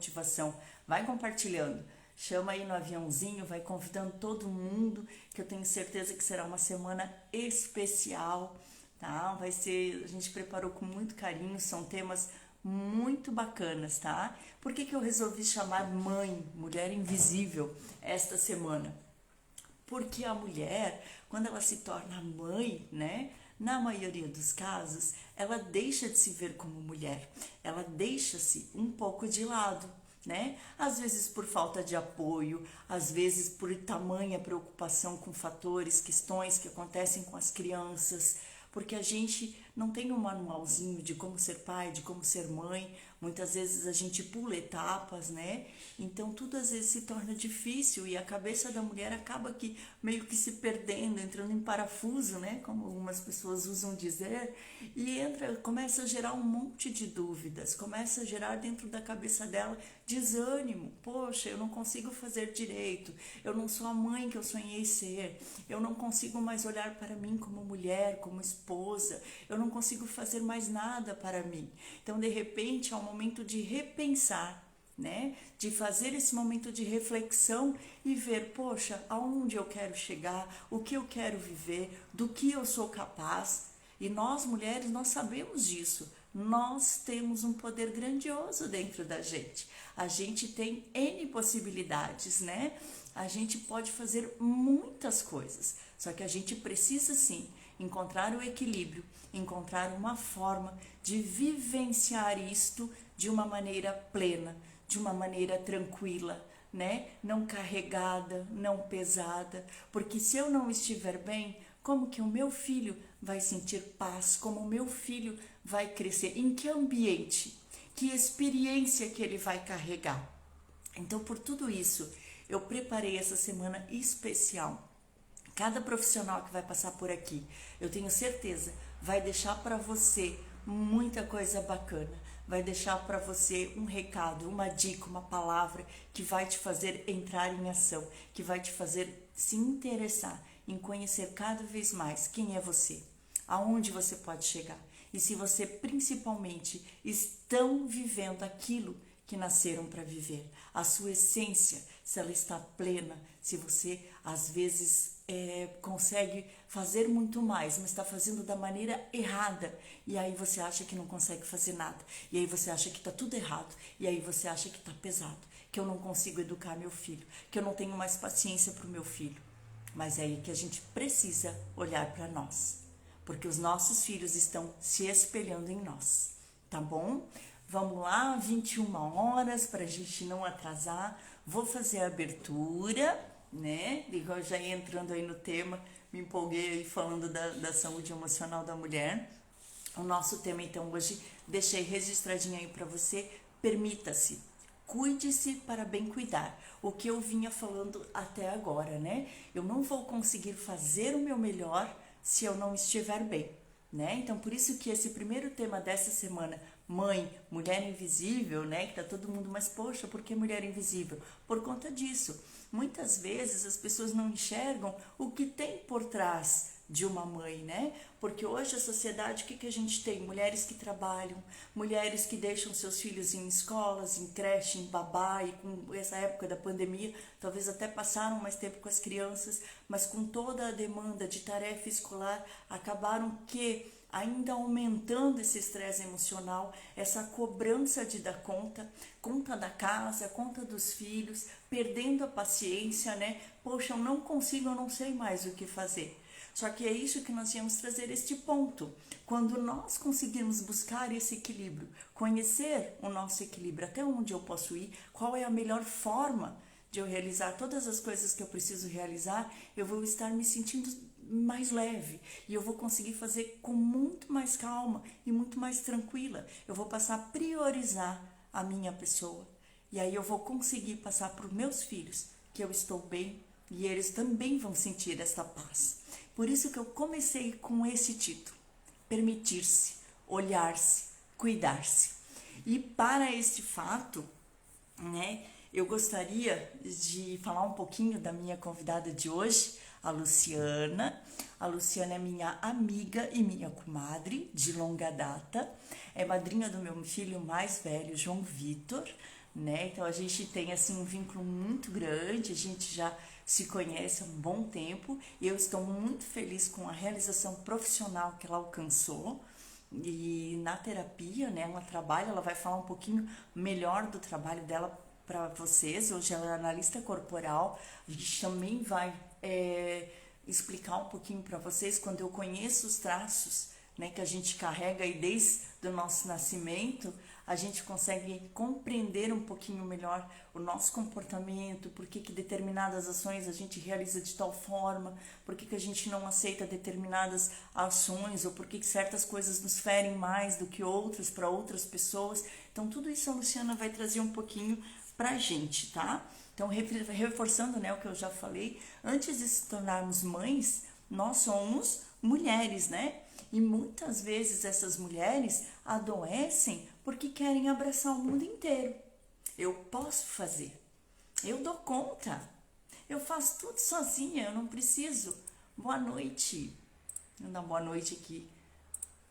motivação. Vai compartilhando. Chama aí no aviãozinho, vai convidando todo mundo, que eu tenho certeza que será uma semana especial, tá? Vai ser, a gente preparou com muito carinho, são temas muito bacanas, tá? Por que que eu resolvi chamar mãe, mulher invisível, esta semana? Porque a mulher, quando ela se torna mãe, né? Na maioria dos casos, ela deixa de se ver como mulher, ela deixa-se um pouco de lado, né? Às vezes por falta de apoio, às vezes por tamanha preocupação com fatores, questões que acontecem com as crianças, porque a gente não tem um manualzinho de como ser pai, de como ser mãe. Muitas vezes a gente pula etapas, né? Então tudo às vezes se torna difícil e a cabeça da mulher acaba que meio que se perdendo, entrando em parafuso, né? Como algumas pessoas usam dizer, e começa a gerar um monte de dúvidas, começa a gerar dentro da cabeça dela desânimo. Poxa, eu não consigo fazer direito, eu não sou a mãe que eu sonhei ser, eu não consigo mais olhar para mim como mulher, como esposa, eu não consigo fazer mais nada para mim. Então, de repente, é um momento de repensar, né? De fazer esse momento de reflexão e ver, poxa, aonde eu quero chegar, o que eu quero viver, do que eu sou capaz. E nós, mulheres, nós sabemos disso. Nós temos um poder grandioso dentro da gente. A gente tem N possibilidades, né? A gente pode fazer muitas coisas. Só que a gente precisa, sim, encontrar o equilíbrio, encontrar uma forma de vivenciar isto de uma maneira plena, de uma maneira tranquila, né? Não carregada, não pesada, porque se eu não estiver bem, como que o meu filho vai sentir paz? Como o meu filho vai crescer? Em que ambiente? Que experiência que ele vai carregar? Então, por tudo isso, eu preparei essa semana especial. Cada profissional que vai passar por aqui, eu tenho certeza, vai deixar para você muita coisa bacana. Vai deixar para você um recado, uma dica, uma palavra que vai te fazer entrar em ação, que vai te fazer se interessar em conhecer cada vez mais quem é você, aonde você pode chegar e se você principalmente estão vivendo aquilo que nasceram para viver, a sua essência, se ela está plena, se você às vezes consegue fazer muito mais, mas está fazendo da maneira errada, e aí você acha que não consegue fazer nada, e aí você acha que está tudo errado, e aí você acha que está pesado, que eu não consigo educar meu filho, que eu não tenho mais paciência para o meu filho. Mas é aí que a gente precisa olhar para nós, porque os nossos filhos estão se espelhando em nós, tá bom? Vamos lá, 21 horas, para a gente não atrasar. Vou fazer a abertura, né? Igual já ia entrando aí no tema, me empolguei aí falando da saúde emocional da mulher. O nosso tema, então, hoje, deixei registradinho aí para você. Permita-se, cuide-se para bem cuidar. O que eu vinha falando até agora, né? Eu não vou conseguir fazer o meu melhor se eu não estiver bem, né? Então, por isso que esse primeiro tema dessa semana, mãe, mulher invisível, né? Que tá todo mundo, mas poxa, por que mulher invisível? Por conta disso. Muitas vezes as pessoas não enxergam o que tem por trás de uma mãe, né? Porque hoje a sociedade, o que a gente tem? Mulheres que trabalham, mulheres que deixam seus filhos em escolas, em creche, em babá, e com essa época da pandemia, talvez até passaram mais tempo com as crianças, mas com toda a demanda de tarefa escolar, acabaram que ainda aumentando esse estresse emocional, essa cobrança de dar conta, conta da casa, conta dos filhos, perdendo a paciência, né? Poxa, eu não consigo, eu não sei mais o que fazer. Só que é isso que nós íamos trazer este ponto. Quando nós conseguirmos buscar esse equilíbrio, conhecer o nosso equilíbrio, até onde eu posso ir, qual é a melhor forma de eu realizar todas as coisas que eu preciso realizar, eu vou estar me sentindo mais leve e eu vou conseguir fazer com muito mais calma e muito mais tranquila. Eu vou passar a priorizar a minha pessoa e aí eu vou conseguir passar para os meus filhos que eu estou bem e eles também vão sentir esta paz. Por isso que eu comecei com esse título: permitir-se, olhar-se, cuidar-se. E para este fato, né, eu gostaria de falar um pouquinho da minha convidada de hoje, a Luciana. A Luciana é minha amiga e minha comadre de longa data, é madrinha do meu filho mais velho, João Vitor, né? Então a gente tem assim um vínculo muito grande, a gente já se conhece há um bom tempo e eu estou muito feliz com a realização profissional que ela alcançou. E na terapia, né, ela vai falar um pouquinho melhor do trabalho dela para vocês. Hoje ela é analista corporal, a gente também vai explicar um pouquinho para vocês quando eu conheço os traços, né, que a gente carrega aí desde o nosso nascimento, a gente consegue compreender um pouquinho melhor o nosso comportamento, por que determinadas ações a gente realiza de tal forma, por que a gente não aceita determinadas ações, ou por que certas coisas nos ferem mais do que outras para outras pessoas. Então tudo isso a Luciana vai trazer um pouquinho pra gente, tá? Então, reforçando, né, o que eu já falei, antes de se tornarmos mães, nós somos mulheres, né? E muitas vezes essas mulheres adoecem porque querem abraçar o mundo inteiro. Eu posso fazer, eu dou conta, eu faço tudo sozinha, eu não preciso. Boa noite. Vou dar boa noite aqui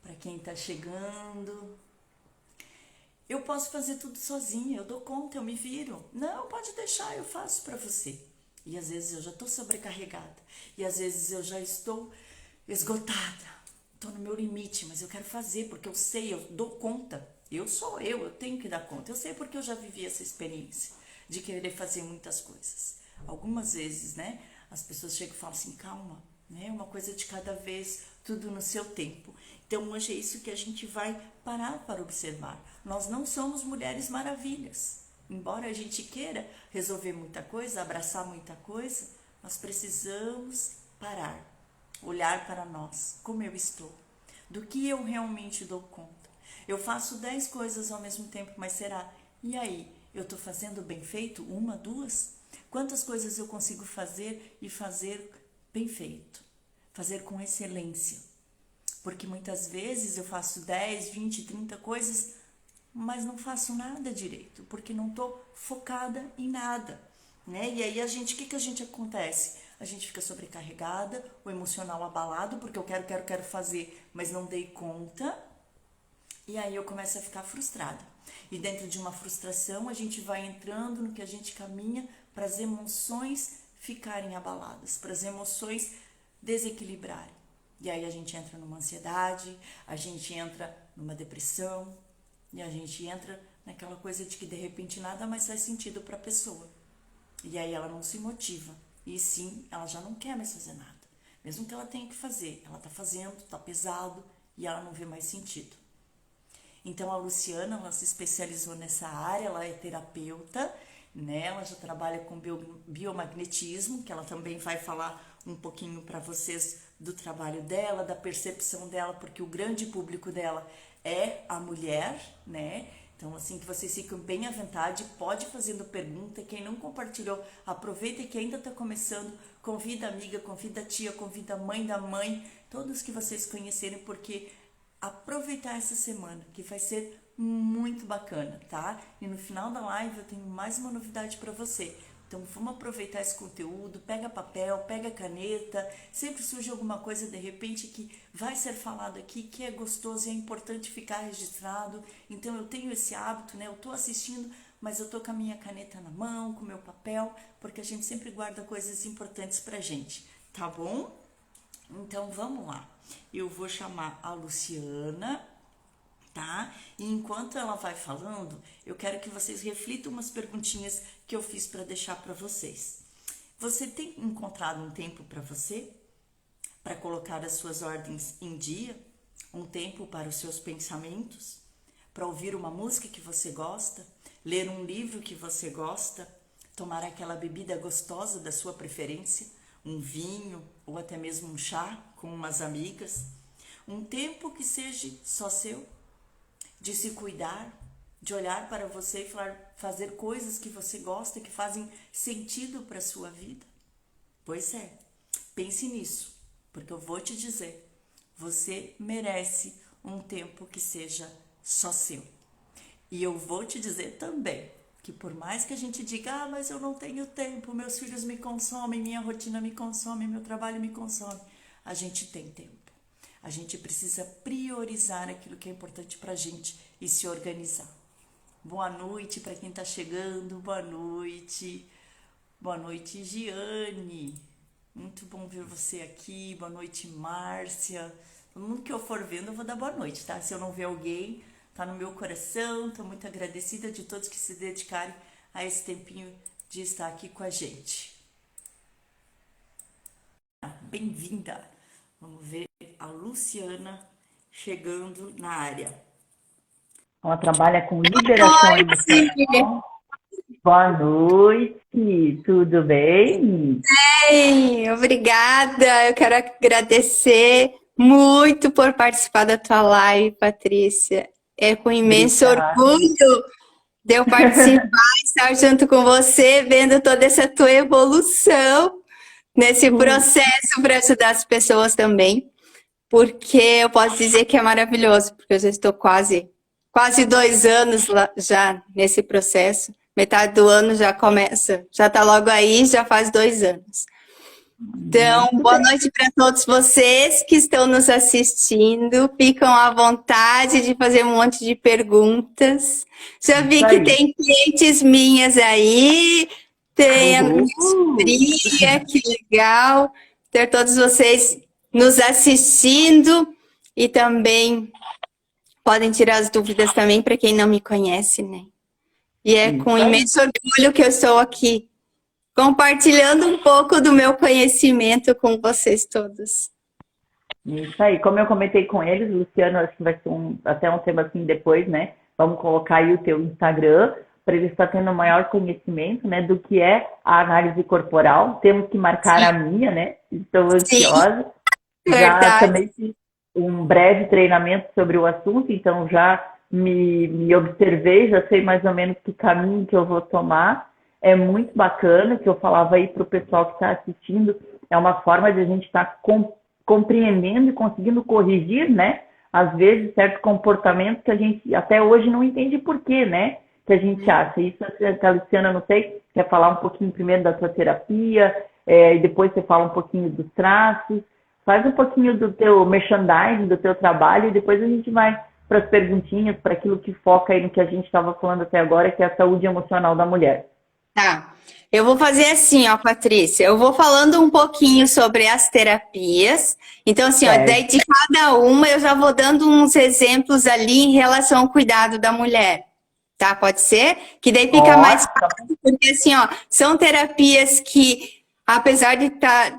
para quem tá chegando. Eu posso fazer tudo sozinha, eu dou conta, eu me viro. Não, pode deixar, eu faço para você. E às vezes eu já estou sobrecarregada. E às vezes eu já estou esgotada. Estou no meu limite, mas eu quero fazer porque eu sei, eu dou conta. Eu sou eu tenho que dar conta. Eu sei porque eu já vivi essa experiência de querer fazer muitas coisas. Algumas vezes, né, as pessoas chegam e falam assim, calma, né, uma coisa de cada vez, tudo no seu tempo. Então hoje é isso que a gente vai parar para observar. Nós não somos mulheres maravilhas. Embora a gente queira resolver muita coisa, abraçar muita coisa, nós precisamos parar, olhar para nós, como eu estou, do que eu realmente dou conta. Eu faço 10 coisas ao mesmo tempo, mas será? E aí, eu estou fazendo bem feito? Uma, duas? Quantas coisas eu consigo fazer e fazer bem feito? Fazer com excelência. Porque muitas vezes eu faço 10, 20, 30 coisas, mas não faço nada direito, porque não estou focada em nada, né? E aí o que a gente acontece? A gente fica sobrecarregada, o emocional abalado, porque eu quero fazer, mas não dei conta, e aí eu começo a ficar frustrada. E dentro de uma frustração, a gente vai entrando no que a gente caminha para as emoções ficarem abaladas, para as emoções desequilibrarem. E aí a gente entra numa ansiedade, a gente entra numa depressão, e a gente entra naquela coisa de que de repente nada mais faz sentido para a pessoa. E aí ela não se motiva. E sim, ela já não quer mais fazer nada. Mesmo que ela tenha que fazer, ela está fazendo, está pesado e ela não vê mais sentido. Então a Luciana, ela se especializou nessa área, ela é terapeuta, né? Ela já trabalha com biomagnetismo, que ela também vai falar um pouquinho para vocês do trabalho dela, da percepção dela, porque o grande público dela é a mulher, né? Então, assim, que vocês fiquem bem à vontade, pode fazendo pergunta. Quem não compartilhou, aproveita que ainda está começando, convida a amiga, convida a tia, convida a mãe da mãe, todos que vocês conhecerem, porque aproveitar essa semana, que vai ser muito bacana, tá? E no final da live eu tenho mais uma novidade para você. Então vamos aproveitar esse conteúdo, pega papel, pega caneta, sempre surge alguma coisa de repente que vai ser falado aqui, que é gostoso e é importante ficar registrado. Então eu tenho esse hábito, né? Eu tô assistindo, mas eu tô com a minha caneta na mão, com o meu papel, porque a gente sempre guarda coisas importantes pra gente, tá bom? Então vamos lá. Eu vou chamar a Luciana, tá? E enquanto ela vai falando, eu quero que vocês reflitam umas perguntinhas que eu fiz para deixar para vocês. Você tem encontrado um tempo para você? Para colocar as suas ordens em dia? Um tempo para os seus pensamentos? Para ouvir uma música que você gosta? Ler um livro que você gosta? Tomar aquela bebida gostosa da sua preferência? Um vinho ou até mesmo um chá com umas amigas? Um tempo que seja só seu? De se cuidar, de olhar para você e fazer coisas que você gosta, que fazem sentido para a sua vida? Pois é, pense nisso, porque eu vou te dizer, você merece um tempo que seja só seu. E eu vou te dizer também, que por mais que a gente diga, mas eu não tenho tempo, meus filhos me consomem, minha rotina me consome, meu trabalho me consome, a gente tem tempo. A gente precisa priorizar aquilo que é importante pra gente e se organizar. Boa noite para quem está chegando. Boa noite. Boa noite, Giane. Muito bom ver você aqui. Boa noite, Márcia. Todo mundo que eu for vendo, eu vou dar boa noite, tá? Se eu não ver alguém, tá no meu coração. Tô muito agradecida de todos que se dedicarem a esse tempinho de estar aqui com a gente. Bem-vinda. Vamos ver a Luciana chegando na área. Ela trabalha com liberação emocional. Boa noite, tudo bem? Bem, obrigada. Eu quero agradecer muito por participar da tua live, Patrícia. É com imenso Obrigada. orgulho de eu participar e estar junto com você, vendo toda essa tua evolução nesse processo para ajudar as pessoas também, porque eu posso dizer que é maravilhoso, porque eu já estou quase 2 anos já nesse processo. Metade do ano já começa, já está logo aí, já faz 2 anos. Então, boa noite para todos vocês que estão nos assistindo. Ficam à vontade de fazer um monte de perguntas. Já vi que tem clientes minhas aí, tem a minha sobrinha, que legal ter todos vocês nos assistindo e também podem tirar as dúvidas também para quem não me conhece, né? E é com imenso orgulho que eu estou aqui compartilhando um pouco do meu conhecimento com vocês todos. Isso aí, como eu comentei com eles, Luciano, acho que vai ser até um tema assim depois, né? Vamos colocar aí o teu Instagram para ele estar tendo maior conhecimento, né, do que é a análise corporal. Temos que marcar a minha, né? Estou ansiosa. Já também fiz um breve treinamento sobre o assunto, então já me observei, já sei mais ou menos que caminho que eu vou tomar. É muito bacana, que eu falava aí para o pessoal que está assistindo, é uma forma de a gente estar compreendendo e conseguindo corrigir, né? Às vezes, certos comportamentos que a gente até hoje não entende por quê, né? Que a gente acha. Isso, a Luciana, não sei, quer falar um pouquinho primeiro da sua terapia, e depois você fala um pouquinho dos traços. Faz um pouquinho do teu merchandising, do teu trabalho, e depois a gente vai para as perguntinhas, para aquilo que foca aí no que a gente estava falando até agora, que é a saúde emocional da mulher. Tá. Eu vou fazer assim, ó, Patrícia. Eu vou falando um pouquinho sobre as terapias. Então, assim, ó, daí de cada uma eu já vou dando uns exemplos ali em relação ao cuidado da mulher. Tá? Pode ser? Que daí fica mais fácil, porque assim, ó, são terapias que, apesar de estar,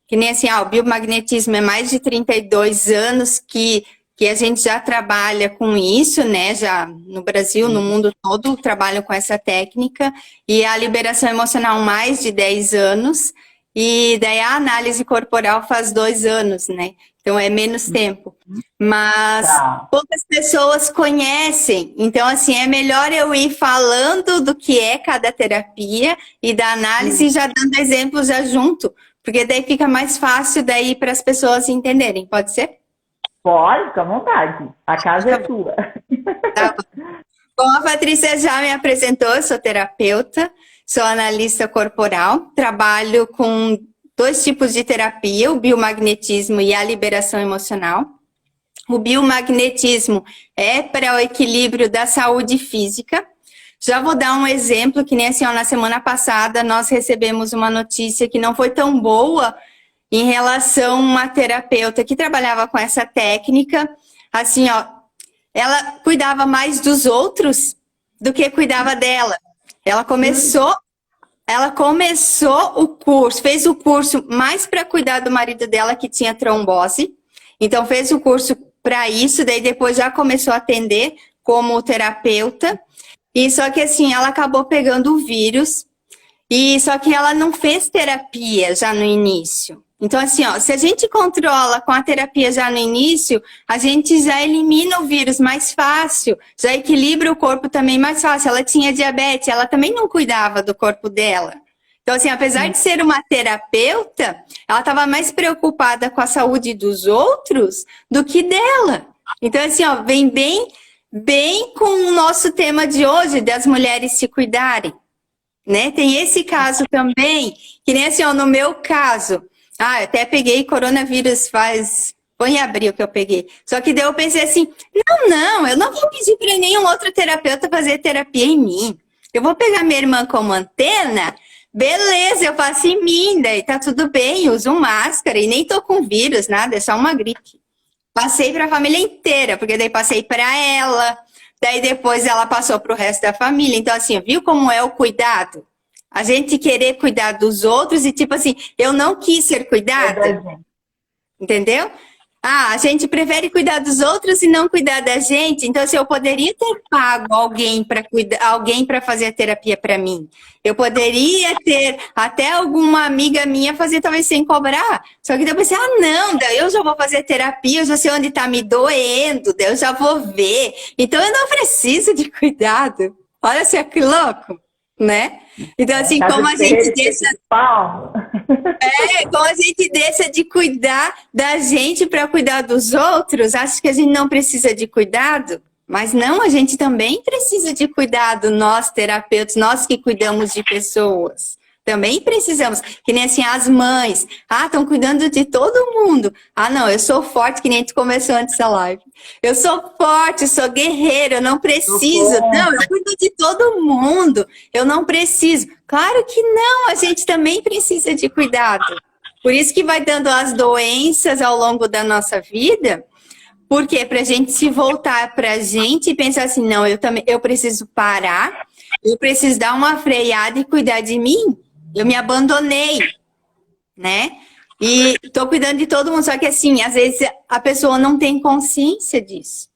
que nem assim, ó, o biomagnetismo é mais de 32 anos que a gente já trabalha com isso, né? Já no Brasil, no mundo todo, trabalham com essa técnica. E a liberação emocional, mais de 10 anos. E daí a análise corporal faz 2 anos, né? Então é menos tempo. Mas poucas pessoas conhecem. Então, assim, é melhor eu ir falando do que é cada terapia e da análise e já dando exemplos já junto. Porque daí fica mais fácil daí para as pessoas entenderem. Pode ser? Pode, fica à vontade. A casa é sua. Tá bom. Como a Patrícia já me apresentou, eu sou terapeuta, sou analista corporal, trabalho com 2 tipos de terapia, o biomagnetismo e a liberação emocional. O biomagnetismo é para o equilíbrio da saúde física. Já vou dar um exemplo, que nem assim, ó, na semana passada nós recebemos uma notícia que não foi tão boa em relação a uma terapeuta que trabalhava com essa técnica, assim, ó, ela cuidava mais dos outros do que cuidava dela. Ela começou o curso, fez o curso mais para cuidar do marido dela que tinha trombose. Então fez o curso para isso, daí depois já começou a atender como terapeuta. E só que assim, ela acabou pegando o vírus, e só que ela não fez terapia já no início. Então, assim, ó, se a gente controla com a terapia já no início, a gente já elimina o vírus mais fácil, já equilibra o corpo também mais fácil. Ela tinha diabetes, ela também não cuidava do corpo dela. Então, assim, apesar de ser uma terapeuta, ela estava mais preocupada com a saúde dos outros do que dela. Então, assim, ó, vem bem com o nosso tema de hoje, das mulheres se cuidarem. Né? Tem esse caso também, que nem assim, ó, no meu caso, eu até peguei coronavírus faz Põe em abril que eu peguei. Só que daí eu pensei assim, não, eu não vou pedir para nenhum outro terapeuta fazer terapia em mim. Eu vou pegar minha irmã como antena, beleza, eu faço em mim, daí tá tudo bem, uso máscara e nem tô com vírus, nada, é só uma gripe. Passei para a família inteira, porque daí passei para ela, daí depois ela passou para o resto da família. Então assim, viu como é o cuidado? A gente querer cuidar dos outros e tipo assim, eu não quis ser cuidada, entendeu? A gente prefere cuidar dos outros e não cuidar da gente. Então, assim, eu poderia ter pago alguém para cuidar, alguém para fazer a terapia para mim. Eu poderia ter até alguma amiga minha fazer, talvez sem cobrar. Só que depois, não, daí eu já vou fazer terapia, eu já sei onde está me doendo, daí eu já vou ver. Então, eu não preciso de cuidado. Olha só que louco, né? Então, assim, como a gente deixa... como a gente deixa de cuidar da gente para cuidar dos outros, acho que a gente não precisa de cuidado, mas não, a gente também precisa de cuidado, nós terapeutas, nós que cuidamos de pessoas. Também precisamos, que nem assim as mães, estão cuidando de todo mundo. Não, eu sou forte, que nem a gente começou antes da live. Eu sou forte, eu sou guerreira, eu não preciso. Não, eu cuido de todo mundo, eu não preciso. Claro que não, a gente também precisa de cuidado. Por isso que vai dando as doenças ao longo da nossa vida, porque para a gente se voltar para a gente e pensar assim, não, eu preciso parar, eu preciso dar uma freada e cuidar de mim. Eu me abandonei, né? E tô cuidando de todo mundo, só que assim, às vezes a pessoa não tem consciência disso,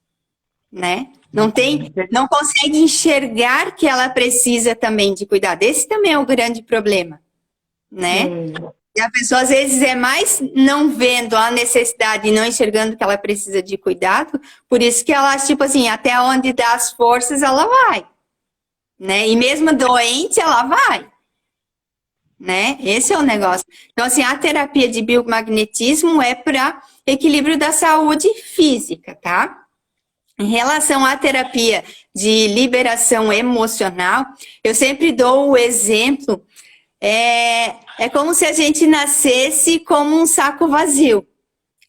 né? Não consegue enxergar que ela precisa também de cuidado. Esse também é o grande problema, né? E a pessoa às vezes é mais não vendo a necessidade e não enxergando que ela precisa de cuidado, por isso que ela, tipo assim, até onde dá as forças ela vai, né? E mesmo doente ela vai. Né? Esse é o negócio. Então, assim, a terapia de biomagnetismo é para equilíbrio da saúde física, tá? Em relação à terapia de liberação emocional, eu sempre dou o exemplo, é como se a gente nascesse como um saco vazio.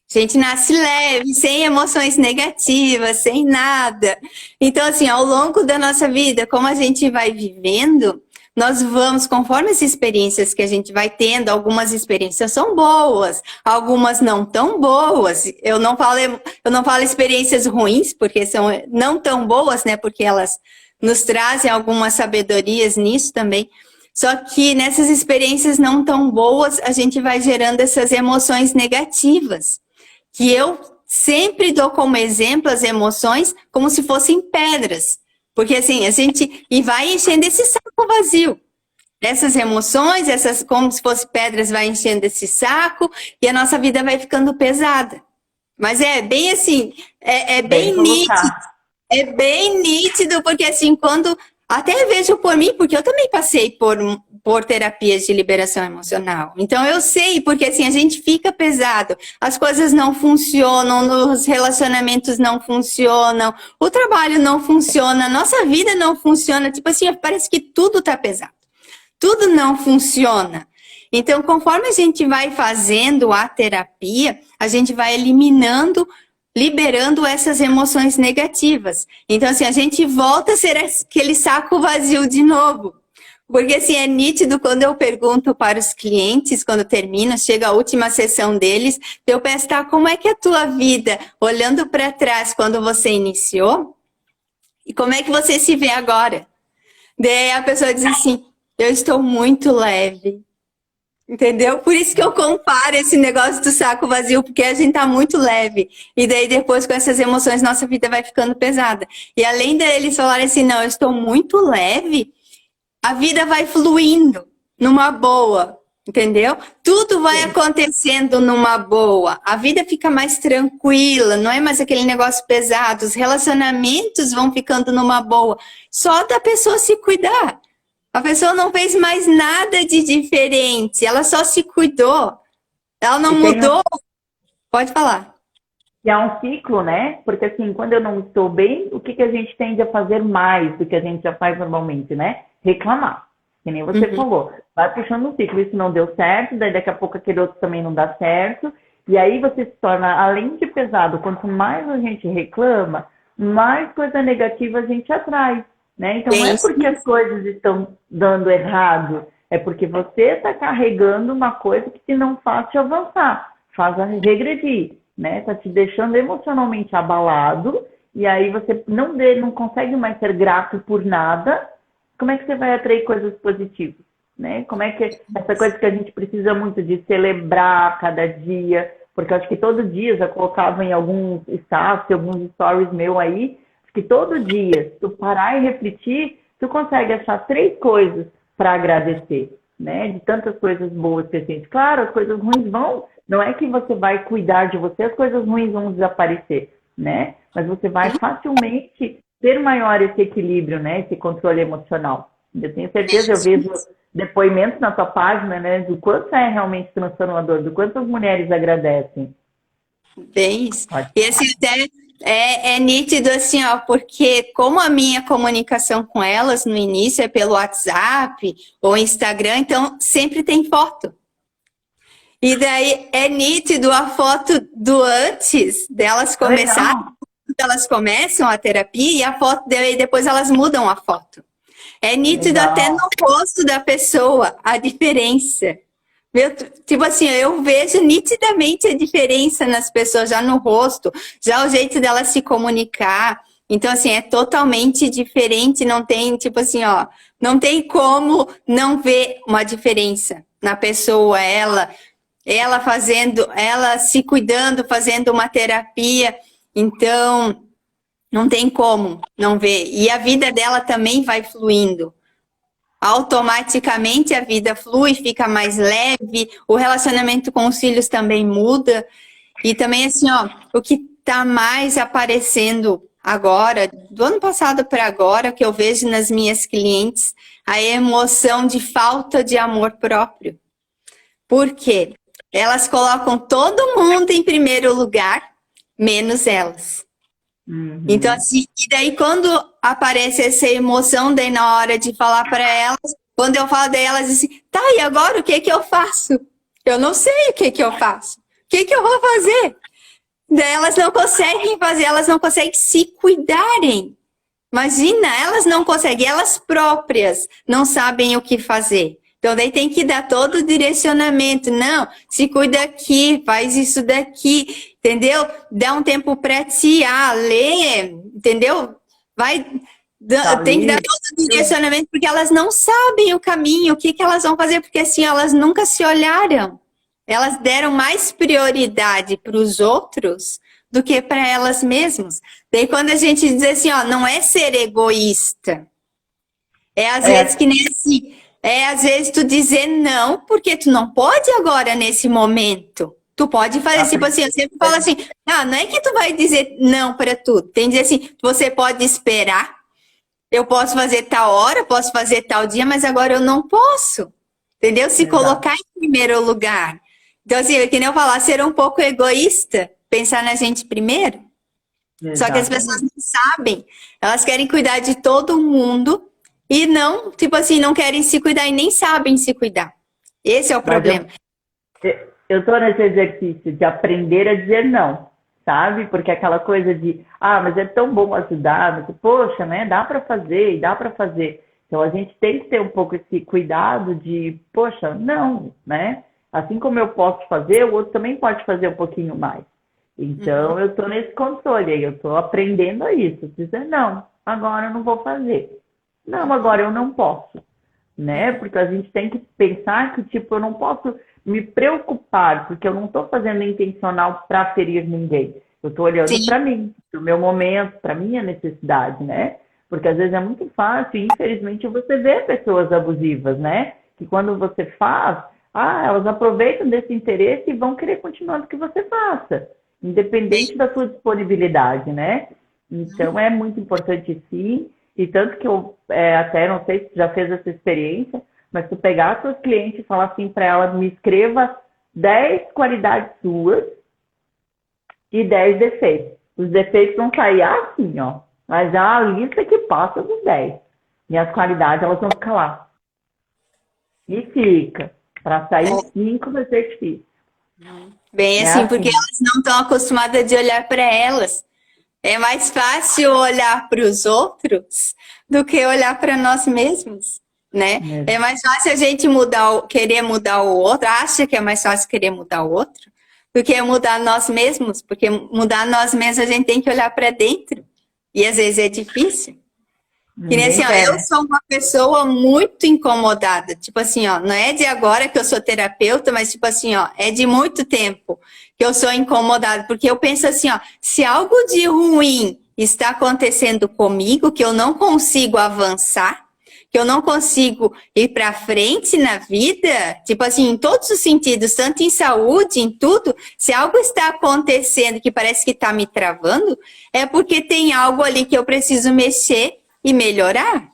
A gente nasce leve, sem emoções negativas, sem nada. Então, assim, ao longo da nossa vida, como a gente vai vivendo, nós vamos, conforme as experiências que a gente vai tendo, algumas experiências são boas, algumas não tão boas. Eu não falo experiências ruins, porque são não tão boas, né? Porque elas nos trazem algumas sabedorias nisso também. Só que nessas experiências não tão boas, a gente vai gerando essas emoções negativas. Que eu sempre dou como exemplo as emoções como se fossem pedras. Porque assim, a gente vai enchendo esse saco vazio. Essas emoções, como se fossem pedras, vai enchendo esse saco e a nossa vida vai ficando pesada. Mas é bem assim, é bem nítido. É bem nítido, porque assim, quando... Até vejo por mim, porque eu também passei por terapias de liberação emocional. Então eu sei, porque assim, a gente fica pesado, as coisas não funcionam, os relacionamentos não funcionam, o trabalho não funciona, a nossa vida não funciona, tipo assim, parece que tudo tá pesado. Tudo não funciona. Então, conforme a gente vai fazendo a terapia, a gente vai eliminando, liberando essas emoções negativas. Então, assim, a gente volta a ser aquele saco vazio de novo. Porque, assim, é nítido quando eu pergunto para os clientes, quando termina, chega a última sessão deles, eu peço, tá, como é que é a tua vida? Olhando para trás, quando você iniciou, e como é que você se vê agora? Daí a pessoa diz assim, eu estou muito leve. Entendeu? Por isso que eu comparo esse negócio do saco vazio, porque a gente tá muito leve. E daí depois com essas emoções nossa vida vai ficando pesada. E além deles falarem assim, não, eu estou muito leve, a vida vai fluindo numa boa, entendeu? Tudo vai acontecendo numa boa. A vida fica mais tranquila, não é mais aquele negócio pesado. Os relacionamentos vão ficando numa boa. Só da pessoa se cuidar. A pessoa não fez mais nada de diferente, ela só se cuidou, ela não mudou. Pode falar. E é um ciclo, né? Porque assim, quando eu não estou bem, o que a gente tende a fazer mais do que a gente já faz normalmente, né? Reclamar, que nem você falou. Vai puxando um ciclo, isso não deu certo, daí daqui a pouco aquele outro também não dá certo. E aí você se torna, além de pesado, quanto mais a gente reclama, mais coisa negativa a gente atrai, né? Então não é Bem, porque as coisas estão dando errado, é porque você está carregando uma coisa que te não faz te avançar, faz a regredir, né? Está te deixando emocionalmente abalado, e aí você não consegue mais ser grato por nada. Como é que você vai atrair coisas positivas? Né? Como é que essa coisa que a gente precisa muito de celebrar cada dia, porque eu acho que todo dia, já colocava em alguns status, alguns stories meu aí, que todo dia, se tu parar e refletir, tu consegue achar 3 coisas para agradecer, né? De tantas coisas boas que a gente... Claro, as coisas ruins vão... Não é que você vai cuidar de você, as coisas ruins vão desaparecer, né? Mas você vai facilmente ter maior esse equilíbrio, né? Esse controle emocional. Eu tenho certeza, eu vejo depoimentos na tua página, né, do quanto é realmente transformador, do quanto as mulheres agradecem. bem isso. Pode E assim, até é nítido assim, ó, porque como a minha comunicação com elas no início é pelo WhatsApp ou Instagram, então sempre tem foto. E daí é nítido a foto do antes delas começarem, elas começam a terapia e a foto e depois elas mudam a foto. É nítido Legal. até no rosto da pessoa a diferença. Tipo assim, eu vejo nitidamente a diferença nas pessoas, já no rosto, já o jeito dela se comunicar. Então, assim, é totalmente diferente, não tem, tipo assim, ó, não tem como não ver uma diferença na pessoa, ela fazendo, ela se cuidando, fazendo uma terapia. Então, não tem como não ver. E a vida dela também vai fluindo. Automaticamente a vida flui, fica mais leve, o relacionamento com os filhos também muda. E também assim, ó, o que tá mais aparecendo agora, do ano passado para agora, que eu vejo nas minhas clientes, a emoção de falta de amor próprio. Por quê? Elas colocam todo mundo em primeiro lugar, menos elas. Então, assim, e daí quando aparece essa emoção, daí na hora de falar para elas, quando eu falo delas assim, tá, e agora o que que eu faço? Eu não sei o que que eu faço. O que que eu vou fazer? Daí elas não conseguem fazer, elas não conseguem se cuidarem. Imagina, elas não conseguem, elas próprias não sabem o que fazer. Então, daí tem que dar todo o direcionamento. Não, se cuida aqui, faz isso daqui, entendeu? Dá um tempo para ti, ler, entendeu? Tem que dar todo o direcionamento, porque elas não sabem o caminho, o que que elas vão fazer, porque assim, elas nunca se olharam. Elas deram mais prioridade para os outros do que para elas mesmas. Daí quando a gente diz assim, ó, não é ser egoísta. É às vezes que nem assim... às vezes tu dizer não, porque tu não pode agora nesse momento. Tu pode fazer, tipo assim, eu sempre falo assim, não é que tu vai dizer não para tudo. Tem que dizer assim, você pode esperar, eu posso fazer tal hora, posso fazer tal dia, mas agora eu não posso. Entendeu? Se colocar em primeiro lugar. Então, assim, que nem eu falar, ser um pouco egoísta, pensar na gente primeiro. Só que as pessoas não sabem. Elas querem cuidar de todo mundo, e não, tipo assim, não querem se cuidar e nem sabem se cuidar. Esse é o problema. Eu tô nesse exercício de aprender a dizer não, sabe? Porque aquela coisa de, mas é tão bom ajudar, mas, poxa, né? Dá para fazer e dá para fazer. Então a gente tem que ter um pouco esse cuidado de, poxa, não, né? Assim como eu posso fazer, o outro também pode fazer um pouquinho mais. Então eu tô nesse controle aí, eu tô aprendendo a isso. Dizer, não, agora eu não vou fazer. Não, agora eu não posso, né? Porque a gente tem que pensar que, tipo, eu não posso me preocupar, porque eu não estou fazendo intencional para ferir ninguém. Eu estou olhando para mim, para o meu momento, para a minha necessidade, né? Porque às vezes é muito fácil, e infelizmente você vê pessoas abusivas, né? Que quando você faz, elas aproveitam desse interesse e vão querer continuar do que você faça, independente da sua disponibilidade, né? Então é muito importante sim. E tanto que eu até não sei se já fez essa experiência, mas tu pegar seus clientes e falar assim para ela, me escreva 10 qualidades suas e 10 defeitos. Os defeitos vão sair assim, ó. Mas é a lista que passa dos 10. E as qualidades, elas vão ficar lá. E fica. Para sair 5 vai ser difícil. Bem É assim, porque assim, elas não estão acostumadas de olhar para elas. É mais fácil olhar para os outros do que olhar para nós mesmos, né? É mesmo. mais fácil a gente querer mudar o outro, acha que é mais fácil querer mudar o outro, do que mudar nós mesmos, porque mudar nós mesmos a gente tem que olhar para dentro. E às vezes é difícil. Que nem assim, Ninguém ó, quer, eu né? sou uma pessoa muito incomodada. Tipo assim, ó, não é de agora que eu sou terapeuta, mas tipo assim, ó, é de muito tempo que eu sou incomodada. Porque eu penso assim, ó, se algo de ruim está acontecendo comigo, que eu não consigo avançar, que eu não consigo ir para frente na vida, tipo assim, em todos os sentidos, tanto em saúde, em tudo, se algo está acontecendo que parece que está me travando, é porque tem algo ali que eu preciso mexer e melhorar,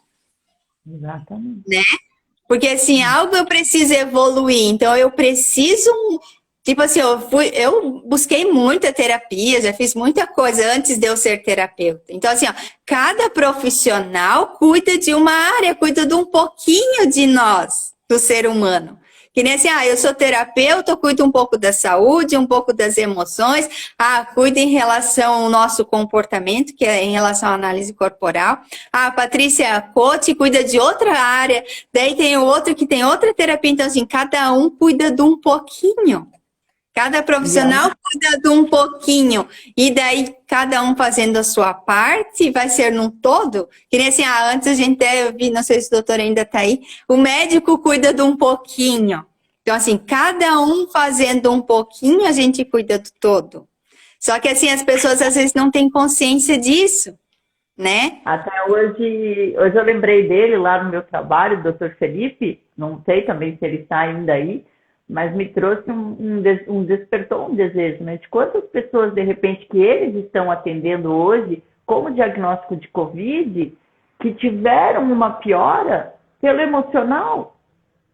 Exatamente. né? Porque assim, algo eu preciso evoluir, então eu preciso, tipo assim, eu busquei muita terapia, já fiz muita coisa antes de eu ser terapeuta. Então assim, ó, cada profissional cuida de uma área, cuida de um pouquinho de nós, do ser humano. Que nem assim, eu sou terapeuta, eu cuido um pouco da saúde, um pouco das emoções, cuido em relação ao nosso comportamento, que é em relação à análise corporal. A Patrícia Cote cuida de outra área, daí tem o outro que tem outra terapia, então assim, cada um cuida de um pouquinho. Cada E é profissional cuida de um pouquinho, e daí cada um fazendo a sua parte, vai ser num todo. Que nem assim, antes a gente até, eu vi, não sei se o doutor ainda está aí, o médico cuida de um pouquinho. Então assim, cada um fazendo um pouquinho, a gente cuida do todo. Só que assim, as pessoas às vezes não têm consciência disso, né? até hoje eu lembrei dele lá no meu trabalho, o Dr. Felipe, não sei também se ele está ainda aí, mas me trouxe despertou um desejo, né? De quantas pessoas, de repente, que eles estão atendendo hoje, como diagnóstico de Covid, que tiveram uma piora pelo emocional,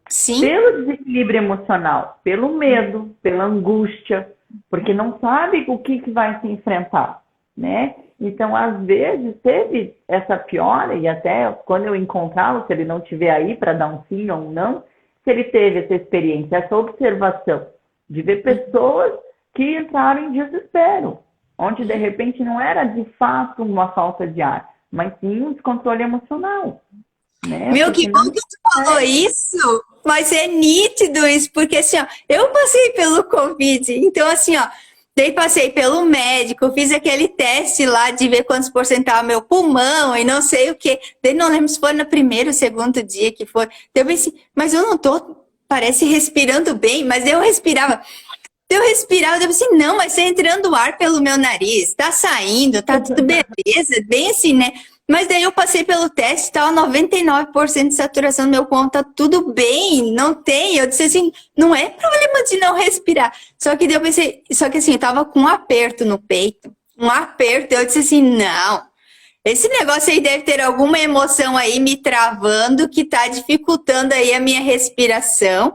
Sim, pelo desequilíbrio emocional, pelo medo, pela angústia, porque não sabe o que vai se enfrentar, né? Então, às vezes, teve essa piora, e até quando eu encontrá-lo, se ele não estiver aí para dar um sim ou um não, se ele teve essa experiência, essa observação de ver pessoas que entraram em desespero, onde de repente não era de fato uma falta de ar, mas sim um descontrole emocional, né? meu, que Porque bom não que tu falou consegue. isso, mas é nítido isso, porque assim, ó, eu passei pelo Covid, então assim, ó, daí passei pelo médico, fiz aquele teste lá de ver quantos por cento estava meu pulmão e não sei o quê. Daí não lembro se foi no primeiro ou segundo dia que foi. Daí eu pensei, mas eu não tô, parece respirando bem, mas eu respirava. Eu pensei, não, mas tá entrando ar pelo meu nariz, tá saindo, tá tudo beleza, bem assim, né? Mas daí eu passei pelo teste, tava 99% de saturação do meu pulmão, tá tudo bem, não tem. Eu disse assim, não é problema de não respirar. Só que daí eu pensei, só que assim, eu tava com um aperto no peito, um aperto, eu disse assim, não. Esse negócio aí deve ter alguma emoção aí me travando que tá dificultando aí a minha respiração.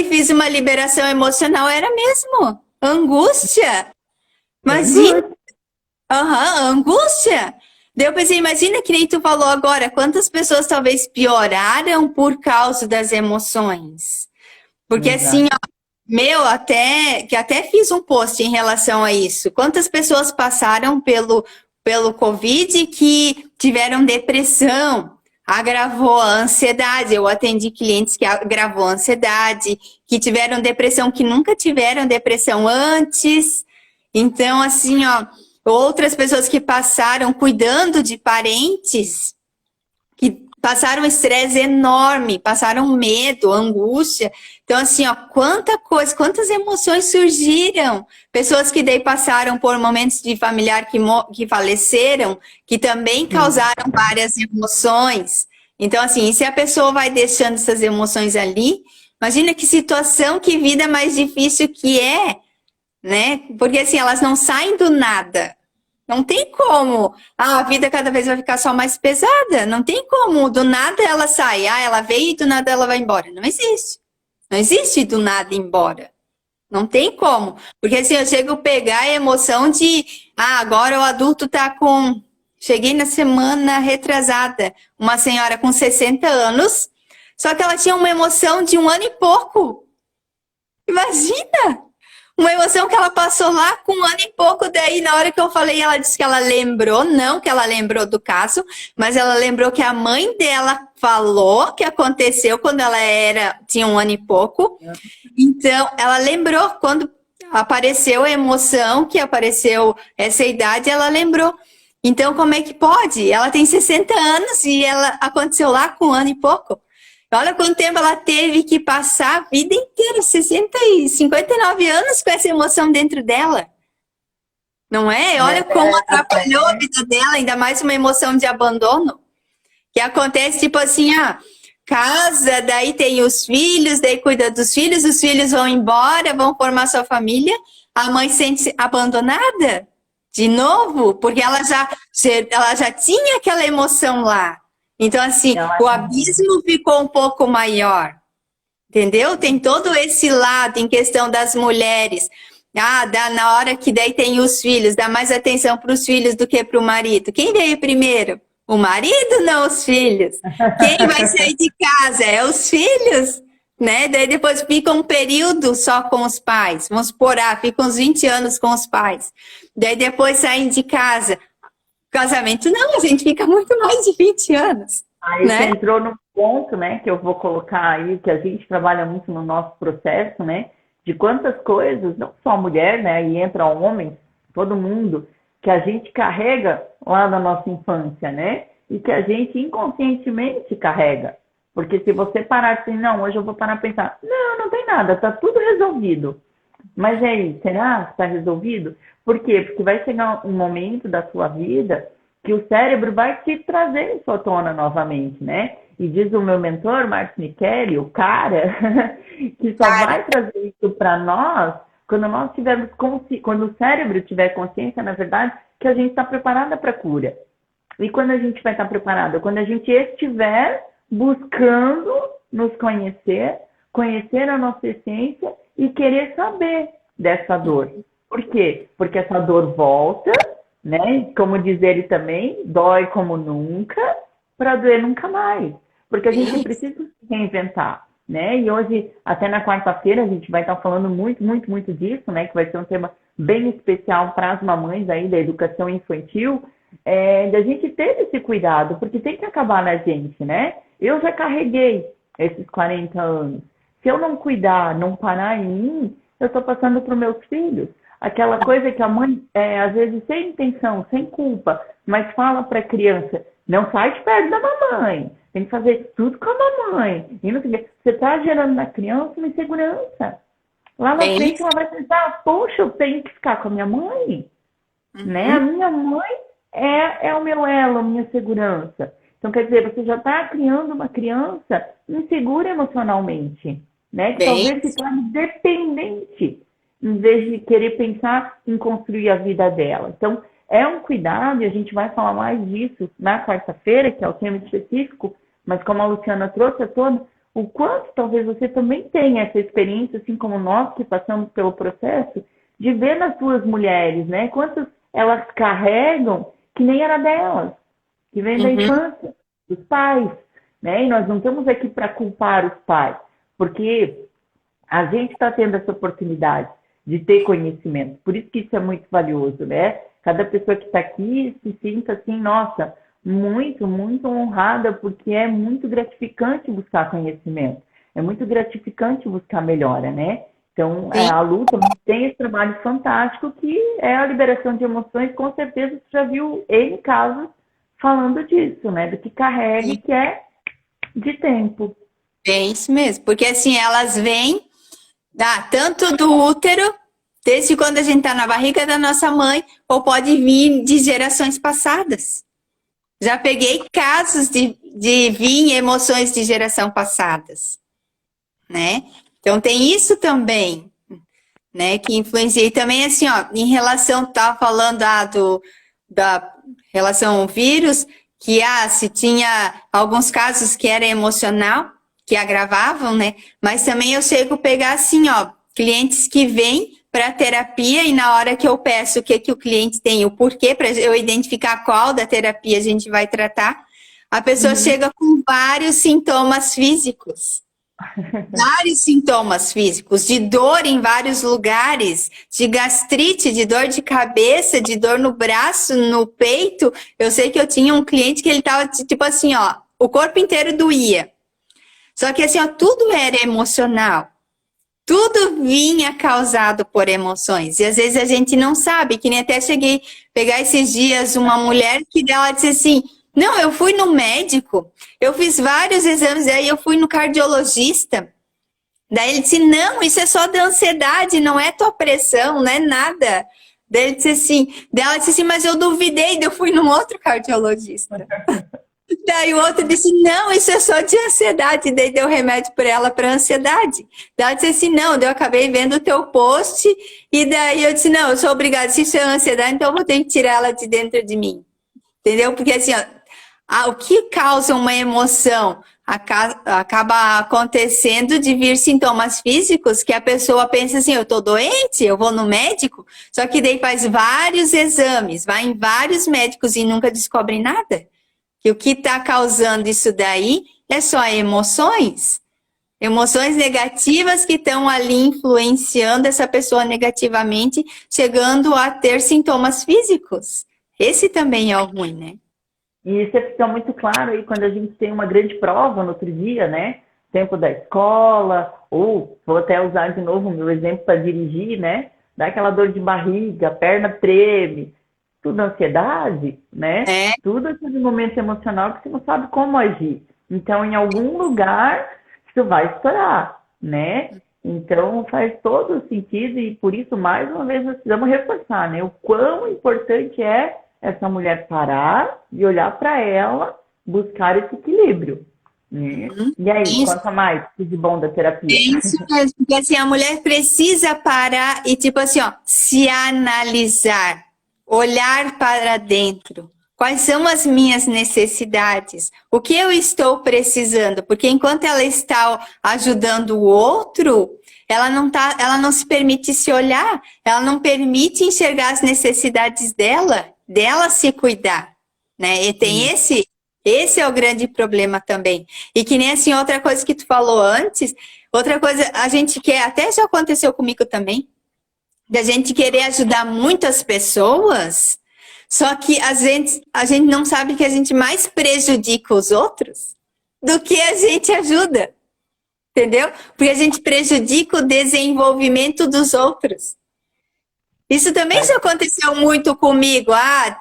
Fiz uma liberação emocional, era mesmo. Angústia. Imagina, Angústia. angústia. Daí eu pensei, imagina que nem tu falou agora, quantas pessoas talvez pioraram por causa das emoções. Porque assim, Exato. ó, até fiz um post em relação a isso. Quantas pessoas passaram pelo Covid que tiveram depressão, agravou a ansiedade. Eu atendi clientes que agravou a ansiedade, que tiveram depressão, que nunca tiveram depressão antes. Então, assim, ó, outras pessoas que passaram cuidando de parentes, que passaram estresse enorme, passaram medo, angústia. Então, assim, ó, quantas emoções surgiram. Pessoas que daí passaram por momentos de familiar que faleceram, que também Sim. causaram várias emoções. Então, assim, se a pessoa vai deixando essas emoções ali, imagina que situação, que vida mais difícil que é, né? Porque, assim, elas não saem do nada. Não tem como. A vida cada vez vai ficar só mais pesada. Não tem como. Do nada ela sai. Ela veio e do nada ela vai embora. Não existe. Não existe do nada ir embora. Não tem como. Porque assim, eu chego a pegar a emoção de agora o adulto tá com. Cheguei na semana retrasada. Uma senhora com 60 anos. Só que ela tinha uma emoção de 1 ano e pouco. Imagina! Uma emoção que ela passou lá com 1 ano e pouco, daí na hora que eu falei, ela disse que ela lembrou, não que ela lembrou do caso, mas ela lembrou que a mãe dela falou que aconteceu quando ela tinha 1 ano e pouco. Então, ela lembrou quando apareceu a emoção, que apareceu essa idade, ela lembrou. Então, como é que pode? Ela tem 60 anos e ela aconteceu lá com 1 ano e pouco. Olha quanto tempo ela teve que passar a vida inteira, 59 anos com essa emoção dentro dela. Não é? Olha como atrapalhou a vida dela, ainda mais uma emoção de abandono. Que acontece tipo assim, casa, daí tem os filhos, daí cuida dos filhos, os filhos vão embora, vão formar sua família, a mãe sente-se abandonada de novo, porque ela já tinha aquela emoção lá. Então, assim, o abismo ficou um pouco maior, entendeu? Tem todo esse lado em questão das mulheres. Na hora que daí tem os filhos, dá mais atenção para os filhos do que para o marido. Quem veio primeiro? O marido, não os filhos. Quem vai sair de casa? É os filhos, né? Daí depois fica um período só com os pais. Vamos supor, fica uns 20 anos com os pais. Daí depois saem de casa. Casamento não, a gente fica muito mais de 20 anos. Aí né? você entrou num ponto, né, que eu vou colocar aí, que a gente trabalha muito no nosso processo, né, de quantas coisas, não só a mulher, né, aí entra homem, todo mundo, que a gente carrega lá na nossa infância, né, e que a gente inconscientemente carrega. Porque se você parar assim, não, hoje eu vou parar a pensar, não tem nada, tá tudo resolvido. Mas e aí, será que está resolvido? Por quê? Porque vai chegar um momento da sua vida que o cérebro vai te trazer isso à tona novamente, né? E diz o meu mentor, Marcos Michele, o cara, que só vai trazer isso para nós quando nós tivermos quando o cérebro tiver consciência, na verdade, que a gente está preparada para a cura. E quando a gente vai estar preparada? Quando a gente estiver buscando nos conhecer a nossa essência e querer saber dessa dor. Por quê? Porque essa dor volta, né? Como diz ele também, dói como nunca, para doer nunca mais. Porque a gente precisa se reinventar, né? E hoje, até na quarta-feira, a gente vai estar falando muito, muito, muito disso, né? Que vai ser um tema bem especial para as mamães aí da educação infantil, da gente ter esse cuidado, porque tem que acabar na gente, né? Eu já carreguei esses 40 anos. Se eu não cuidar, não parar em mim, eu estou passando para os meus filhos. Aquela coisa que a mãe, às vezes, sem intenção, sem culpa, mas fala para a criança, não sai de perto da mamãe, tem que fazer tudo com a mamãe. E não sei o quê. Você está gerando na criança uma insegurança. Lá na frente ela vai pensar, poxa, eu tenho que ficar com a minha mãe. Né? A minha mãe é o meu elo, a minha segurança. Então, quer dizer, você já está criando uma criança insegura emocionalmente, né? Que talvez se torne dependente, em vez de querer pensar em construir a vida dela. Então, é um cuidado, e a gente vai falar mais disso na quarta-feira, que é o tema específico, mas como a Luciana trouxe a toda, o quanto talvez você também tenha essa experiência, assim como nós que passamos pelo processo, de ver nas suas mulheres, né? Quantas elas carregam que nem era delas, que vem da infância, dos pais, né? E nós não estamos aqui para culpar os pais, porque a gente está tendo essa oportunidade de ter conhecimento. Por isso que isso é muito valioso, né? Cada pessoa que está aqui se sinta assim, nossa, muito, muito honrada, porque é muito gratificante buscar conhecimento. É muito gratificante buscar melhora, né? Então, a Lu também tem esse trabalho fantástico que é a liberação de emoções. Com certeza você já viu N casos falando disso, né? Do que carrega e que é de tempo. É isso mesmo, porque assim, elas vêm tanto do útero, desde quando a gente está na barriga da nossa mãe, ou pode vir de gerações passadas. Já peguei casos de vir emoções de geração passadas, né? Então tem isso também, né? Que influencia. E também assim, ó, em relação, tá falando da relação ao vírus, que se tinha alguns casos que era emocional, que agravavam, né? Mas também eu chego a pegar assim, ó, clientes que vêm para terapia e na hora que eu peço o que o cliente tem, o porquê, para eu identificar qual da terapia a gente vai tratar, a pessoa chega com vários sintomas físicos. vários sintomas físicos, de dor em vários lugares, de gastrite, de dor de cabeça, de dor no braço, no peito. Eu sei que eu tinha um cliente que ele tava tipo assim, ó, o corpo inteiro doía. Só que assim, ó, tudo era emocional. Tudo vinha causado por emoções. E às vezes a gente não sabe, que nem até cheguei a pegar esses dias uma mulher que ela disse assim, não, eu fui no médico, eu fiz vários exames, aí eu fui no cardiologista. Daí ele disse, não, isso é só da ansiedade, não é tua pressão, não é nada. Daí ele disse assim, daí ela disse assim, mas eu duvidei, daí eu fui num outro cardiologista. Daí o outro disse, não, isso é só de ansiedade. Daí deu remédio para ela para ansiedade. Daí ela disse assim, não, daí eu acabei vendo o teu post e daí eu disse, não, eu sou obrigada, se isso é ansiedade, então eu vou ter que tirar ela de dentro de mim. Entendeu? Porque assim, ó, o que causa uma emoção acaba acontecendo de vir sintomas físicos que a pessoa pensa assim, eu tô doente, eu vou no médico, só que daí faz vários exames, vai em vários médicos e nunca descobre nada. Que o que está causando isso daí é só emoções. Emoções negativas que estão ali influenciando essa pessoa negativamente, chegando a ter sintomas físicos. Esse também é o ruim, né? E isso fica muito claro aí quando a gente tem uma grande prova no outro dia, né? Tempo da escola, ou vou até usar de novo o meu exemplo para dirigir, né? Dá aquela dor de barriga, a perna treme, tudo ansiedade, né? É. Tudo aquele momento emocional que você não sabe como agir. Então, em algum lugar, isso vai estourar, né? Então, faz todo o sentido e por isso, mais uma vez, nós precisamos reforçar, né? O quão importante é essa mulher parar e olhar para ela, buscar esse equilíbrio. Né? E aí, Isso. conta mais de bom da terapia. Isso mesmo, porque assim, a mulher precisa parar e, tipo assim, ó, se analisar, olhar para dentro. Quais são as minhas necessidades? O que eu estou precisando? Porque enquanto ela está ajudando o outro, ela não se permite se olhar, ela não permite enxergar as necessidades dela se cuidar, né? E tem esse é o grande problema também. E que nem assim, outra coisa que tu falou antes, outra coisa, a gente quer, até já aconteceu comigo também, da gente querer ajudar muitas pessoas, só que a gente não sabe que a gente mais prejudica os outros do que a gente ajuda. Entendeu? Porque a gente prejudica o desenvolvimento dos outros. Isso também já aconteceu muito comigo.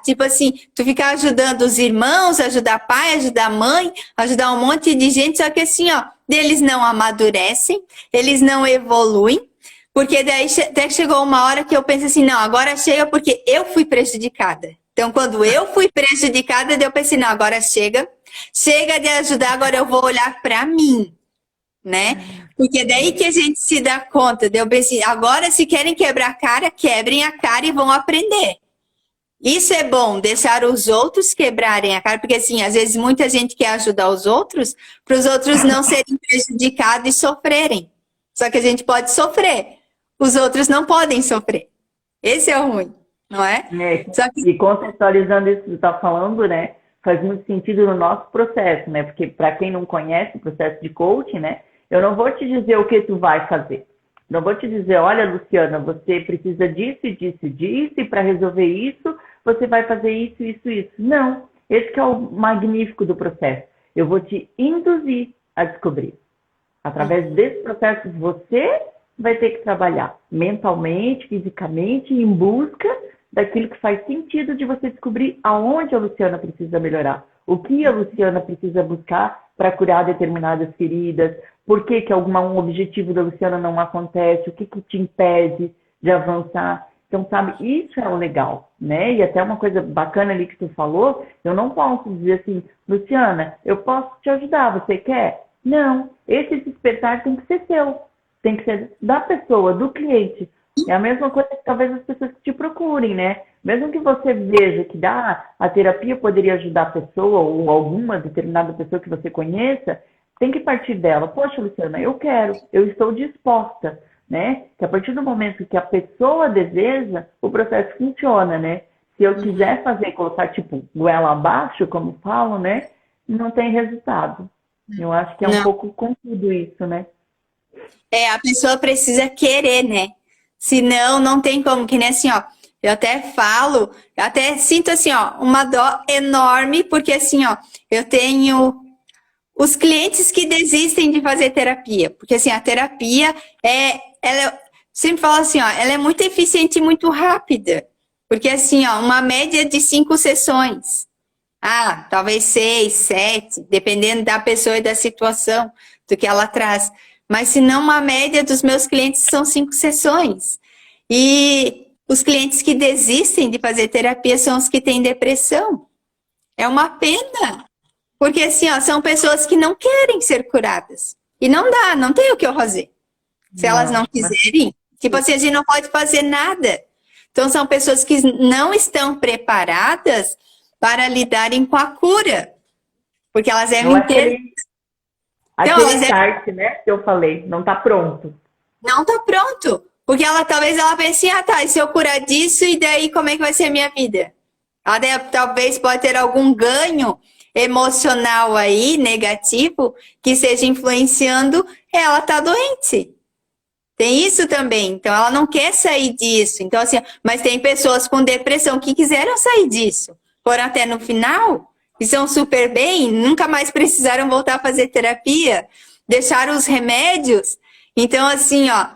Tipo assim, tu ficar ajudando os irmãos, ajudar pai, ajudar mãe, ajudar um monte de gente, só que assim, ó, eles não amadurecem, eles não evoluem, porque daí até chegou uma hora que eu penso assim, não, agora chega porque eu fui prejudicada. Então, quando eu fui prejudicada, eu pensei, não, agora chega de ajudar, agora eu vou olhar para mim. Né? Porque é daí que a gente se dá conta. Eu pensei, agora se querem quebrar a cara, quebrem a cara e vão aprender. Isso é bom, deixar os outros quebrarem a cara, porque assim, às vezes muita gente quer ajudar os outros, para os outros não serem prejudicados e sofrerem. Só que a gente pode sofrer, os outros não podem sofrer. Esse é o ruim, não é? Só que... E contextualizando isso que você está falando, né? Faz muito sentido no nosso processo, né? Porque para quem não conhece o processo de coaching, né? Eu não vou te dizer o que tu vai fazer. Não vou te dizer, olha, Luciana, você precisa disso, disso, disso, e para resolver isso, você vai fazer isso, isso, isso. Não, esse que é o magnífico do processo. Eu vou te induzir a descobrir. Através desse processo, você vai ter que trabalhar mentalmente, fisicamente, em busca daquilo que faz sentido de você descobrir aonde a Luciana precisa melhorar. O que a Luciana precisa buscar para curar determinadas feridas, por que um objetivo da Luciana não acontece, o que te impede de avançar. Então, sabe, isso é o legal, né? E até uma coisa bacana ali que tu falou, eu não posso dizer assim, Luciana, eu posso te ajudar, você quer? Não, esse despertar tem que ser seu, tem que ser da pessoa, do cliente. É a mesma coisa que talvez as pessoas que te procurem, né? Mesmo que você veja que a terapia poderia ajudar a pessoa ou alguma determinada pessoa que você conheça, tem que partir dela. Poxa, Luciana, eu quero, eu estou disposta, né? Que a partir do momento que a pessoa deseja, o processo funciona, né? Se eu quiser fazer, colocar tipo goela abaixo, como falam, né? Não tem resultado. Eu acho que é um Não. pouco confuso isso, né? A pessoa precisa querer, né? Senão, não tem como, que nem assim, ó. Eu até falo, eu até sinto assim, ó, uma dó enorme, porque assim, ó, eu tenho os clientes que desistem de fazer terapia, porque assim, a terapia sempre falo assim, ó, ela é muito eficiente e muito rápida, porque assim, ó, uma média de 5 sessões, talvez 6, 7, dependendo da pessoa e da situação, do que ela traz, mas se não, uma média dos meus clientes são 5 sessões, e os clientes que desistem de fazer terapia são os que têm depressão, é uma pena, porque assim, ó, são pessoas que não querem ser curadas. E não dá, não tem o que eu fazer. Se elas não Não, mas quiserem, tipo assim, a gente não pode fazer nada. Então são pessoas que não estão preparadas para lidarem com a cura. Porque elas não é devem ter. Então, aquele elas devem. start, né, que eu falei, não tá pronto. Não tá pronto. Porque talvez ela pense, tá, e se eu curar disso, e daí como é que vai ser a minha vida? Talvez pode ter algum ganho emocional aí, negativo, que esteja influenciando ela tá doente. Tem isso também. Então, ela não quer sair disso. Então, assim, mas tem pessoas com depressão que quiseram sair disso. Foram até no final, e são super bem, nunca mais precisaram voltar a fazer terapia, deixaram os remédios. Então, assim, ó,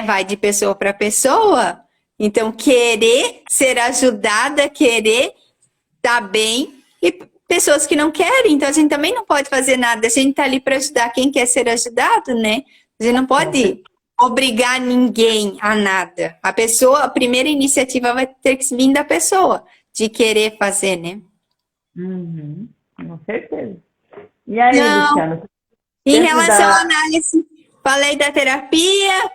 vai de pessoa para pessoa. Então, querer ser ajudada, querer estar bem, e pessoas que não querem. Então, a gente também não pode fazer nada. A gente está ali para ajudar quem quer ser ajudado, né? A gente não pode obrigar ninguém a nada. A primeira iniciativa vai ter que vir da pessoa, de querer fazer, né? Uhum, com certeza. E aí, Não, Luciano, em dentro relação à da... análise, falei da terapia,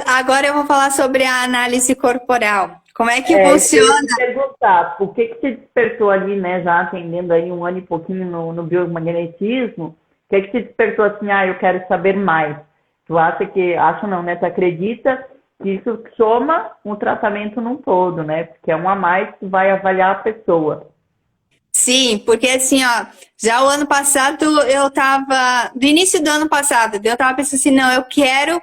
agora eu vou falar sobre a análise corporal. Como é que Isso que eu ia funciona? te perguntar, por que te despertou ali, né, já atendendo aí 1 ano e pouquinho no biomagnetismo, o que te despertou assim, eu quero saber mais? Tu acha não, né, tu acredita que isso soma um tratamento num todo, né, porque é um a mais que vai avaliar a pessoa. Sim, porque assim, ó, já o ano passado do início do ano passado, eu tava pensando assim, não, eu quero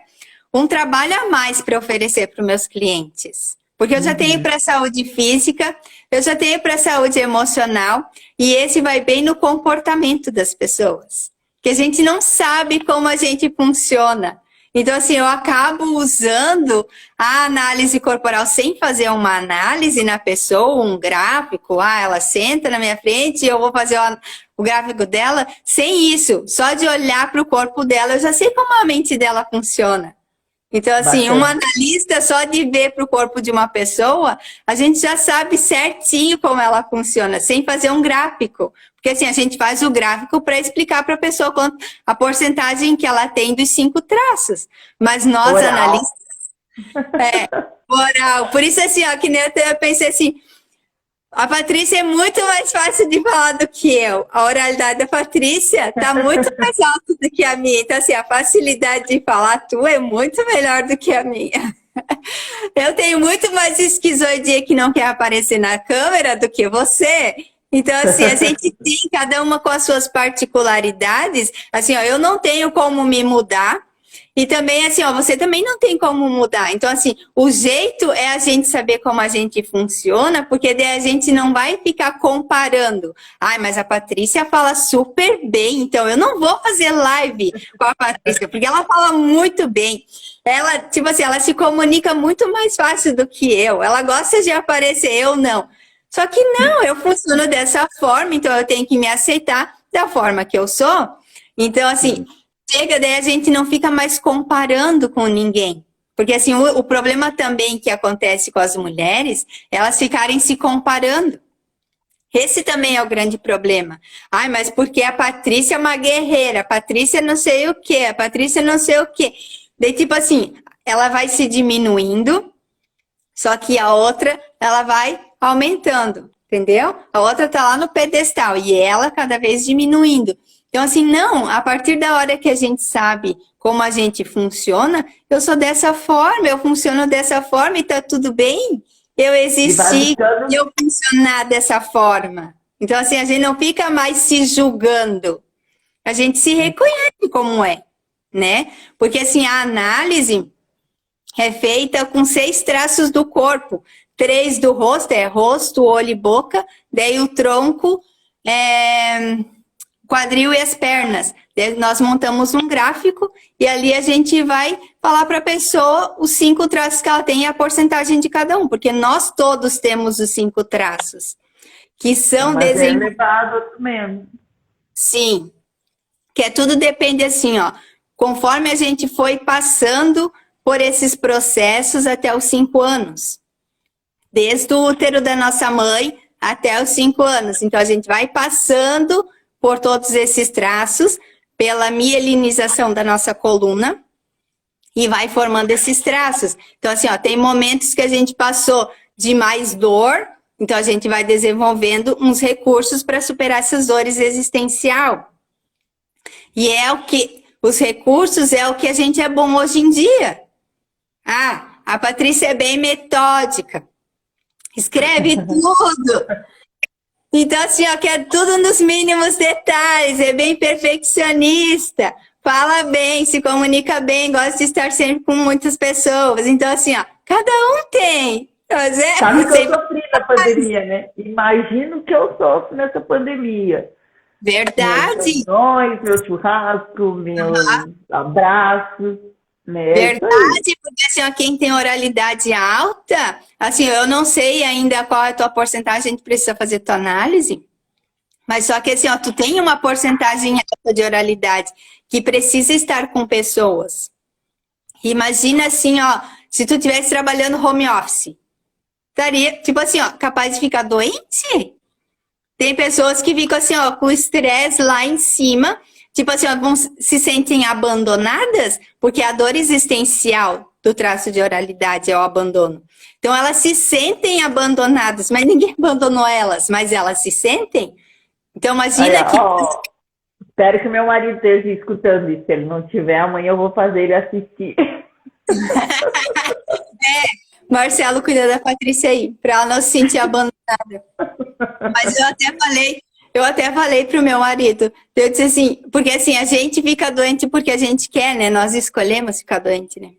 um trabalho a mais para oferecer para os meus clientes. Porque eu já tenho para a saúde física, eu já tenho para a saúde emocional, e esse vai bem no comportamento das pessoas. Que a gente não sabe como a gente funciona. Então, assim, eu acabo usando a análise corporal sem fazer uma análise na pessoa, um gráfico. Ela senta na minha frente e eu vou fazer o gráfico dela. Sem isso, só de olhar para o corpo dela, eu já sei como a mente dela funciona. Então, assim, um Bacana. analista só de ver para o corpo de uma pessoa, a gente já sabe certinho como ela funciona, sem fazer um gráfico. Porque, assim, a gente faz o gráfico para explicar para a pessoa a porcentagem que ela tem dos 5 traços. Mas nós, Oral. analistas, oral. Por isso, assim, ó, que nem eu pensei assim, a Patrícia é muito mais fácil de falar do que eu. A oralidade da Patrícia está muito mais alta do que a minha. Então, assim, a facilidade de falar tua é muito melhor do que a minha. Eu tenho muito mais esquizoidia que não quer aparecer na câmera do que você. Então, assim, a gente tem cada uma com as suas particularidades. Assim, ó, eu não tenho como me mudar. E também, assim, ó, você também não tem como mudar. Então, assim, o jeito é a gente saber como a gente funciona, porque daí a gente não vai ficar comparando. Mas a Patrícia fala super bem, então eu não vou fazer live com a Patrícia, porque ela fala muito bem. Ela, tipo assim, ela se comunica muito mais fácil do que eu. Ela gosta de aparecer, eu não. Só que não, eu funciono dessa forma, então eu tenho que me aceitar da forma que eu sou. Então, assim, chega, daí a gente não fica mais comparando com ninguém. Porque, assim, o problema também que acontece com as mulheres, elas ficarem se comparando. Esse também é o grande problema. Mas porque a Patrícia é uma guerreira, a Patrícia não sei o quê, a Patrícia não sei o quê. Daí, tipo assim, ela vai se diminuindo, só que a outra, ela vai aumentando, entendeu? A outra tá lá no pedestal e ela cada vez diminuindo. Então, assim, não, a partir da hora que a gente sabe como a gente funciona, eu sou dessa forma, eu funciono dessa forma e tá tudo bem eu existir e eu funcionar dessa forma. Então, assim, a gente não fica mais se julgando. a gente se reconhece como é, né? Porque assim, a análise é feita com 6 traços do corpo. 3 do rosto, rosto, olho e boca. Daí o tronco, quadril e as pernas. Daí nós montamos um gráfico e ali a gente vai falar para a pessoa os 5 traços que ela tem e a porcentagem de cada um. Porque nós todos temos os 5 traços. Que são desenvolvidos. Elevado mesmo. Sim. Que tudo depende assim, ó. Conforme a gente foi passando por esses processos até os 5 anos. Desde o útero da nossa mãe até os 5 anos. Então, a gente vai passando por todos esses traços, pela mielinização da nossa coluna, e vai formando esses traços. Então, assim, ó, tem momentos que a gente passou de mais dor, então a gente vai desenvolvendo uns recursos para superar essas dores existencial. E os recursos é o que a gente é bom hoje em dia. Ah, a Patrícia é bem metódica. Escreve tudo. Então, assim, ó, quer tudo nos mínimos detalhes, é bem perfeccionista, fala bem, se comunica bem, gosta de estar sempre com muitas pessoas. Então, assim, ó, cada um tem. Sabe que eu sofri na pandemia, né? Imagino que eu sofro nessa pandemia. Verdade. Meu churrasco, meus abraços. Né? Verdade, porque assim, ó, quem tem oralidade alta, assim, eu não sei ainda qual é a tua porcentagem, a gente precisa fazer tua análise, mas só que assim, ó, tu tem uma porcentagem alta de oralidade que precisa estar com pessoas. Imagina assim, ó, se tu estivesse trabalhando home office, estaria, tipo assim, ó, capaz de ficar doente? Tem pessoas que ficam assim, ó, com estresse lá em cima, tipo assim, ó, se sentem abandonadas, porque a dor existencial do traço de oralidade é o abandono. Então, elas se sentem abandonadas, mas ninguém abandonou elas, mas elas se sentem. Então, imagina que... Espero que meu marido esteja escutando isso. Se ele não tiver, amanhã eu vou fazer ele assistir. Marcelo, cuida da Patrícia aí, para ela não se sentir abandonada. Mas eu até falei pro meu marido, eu disse assim, porque assim, a gente fica doente porque a gente quer, né? Nós escolhemos ficar doente, né?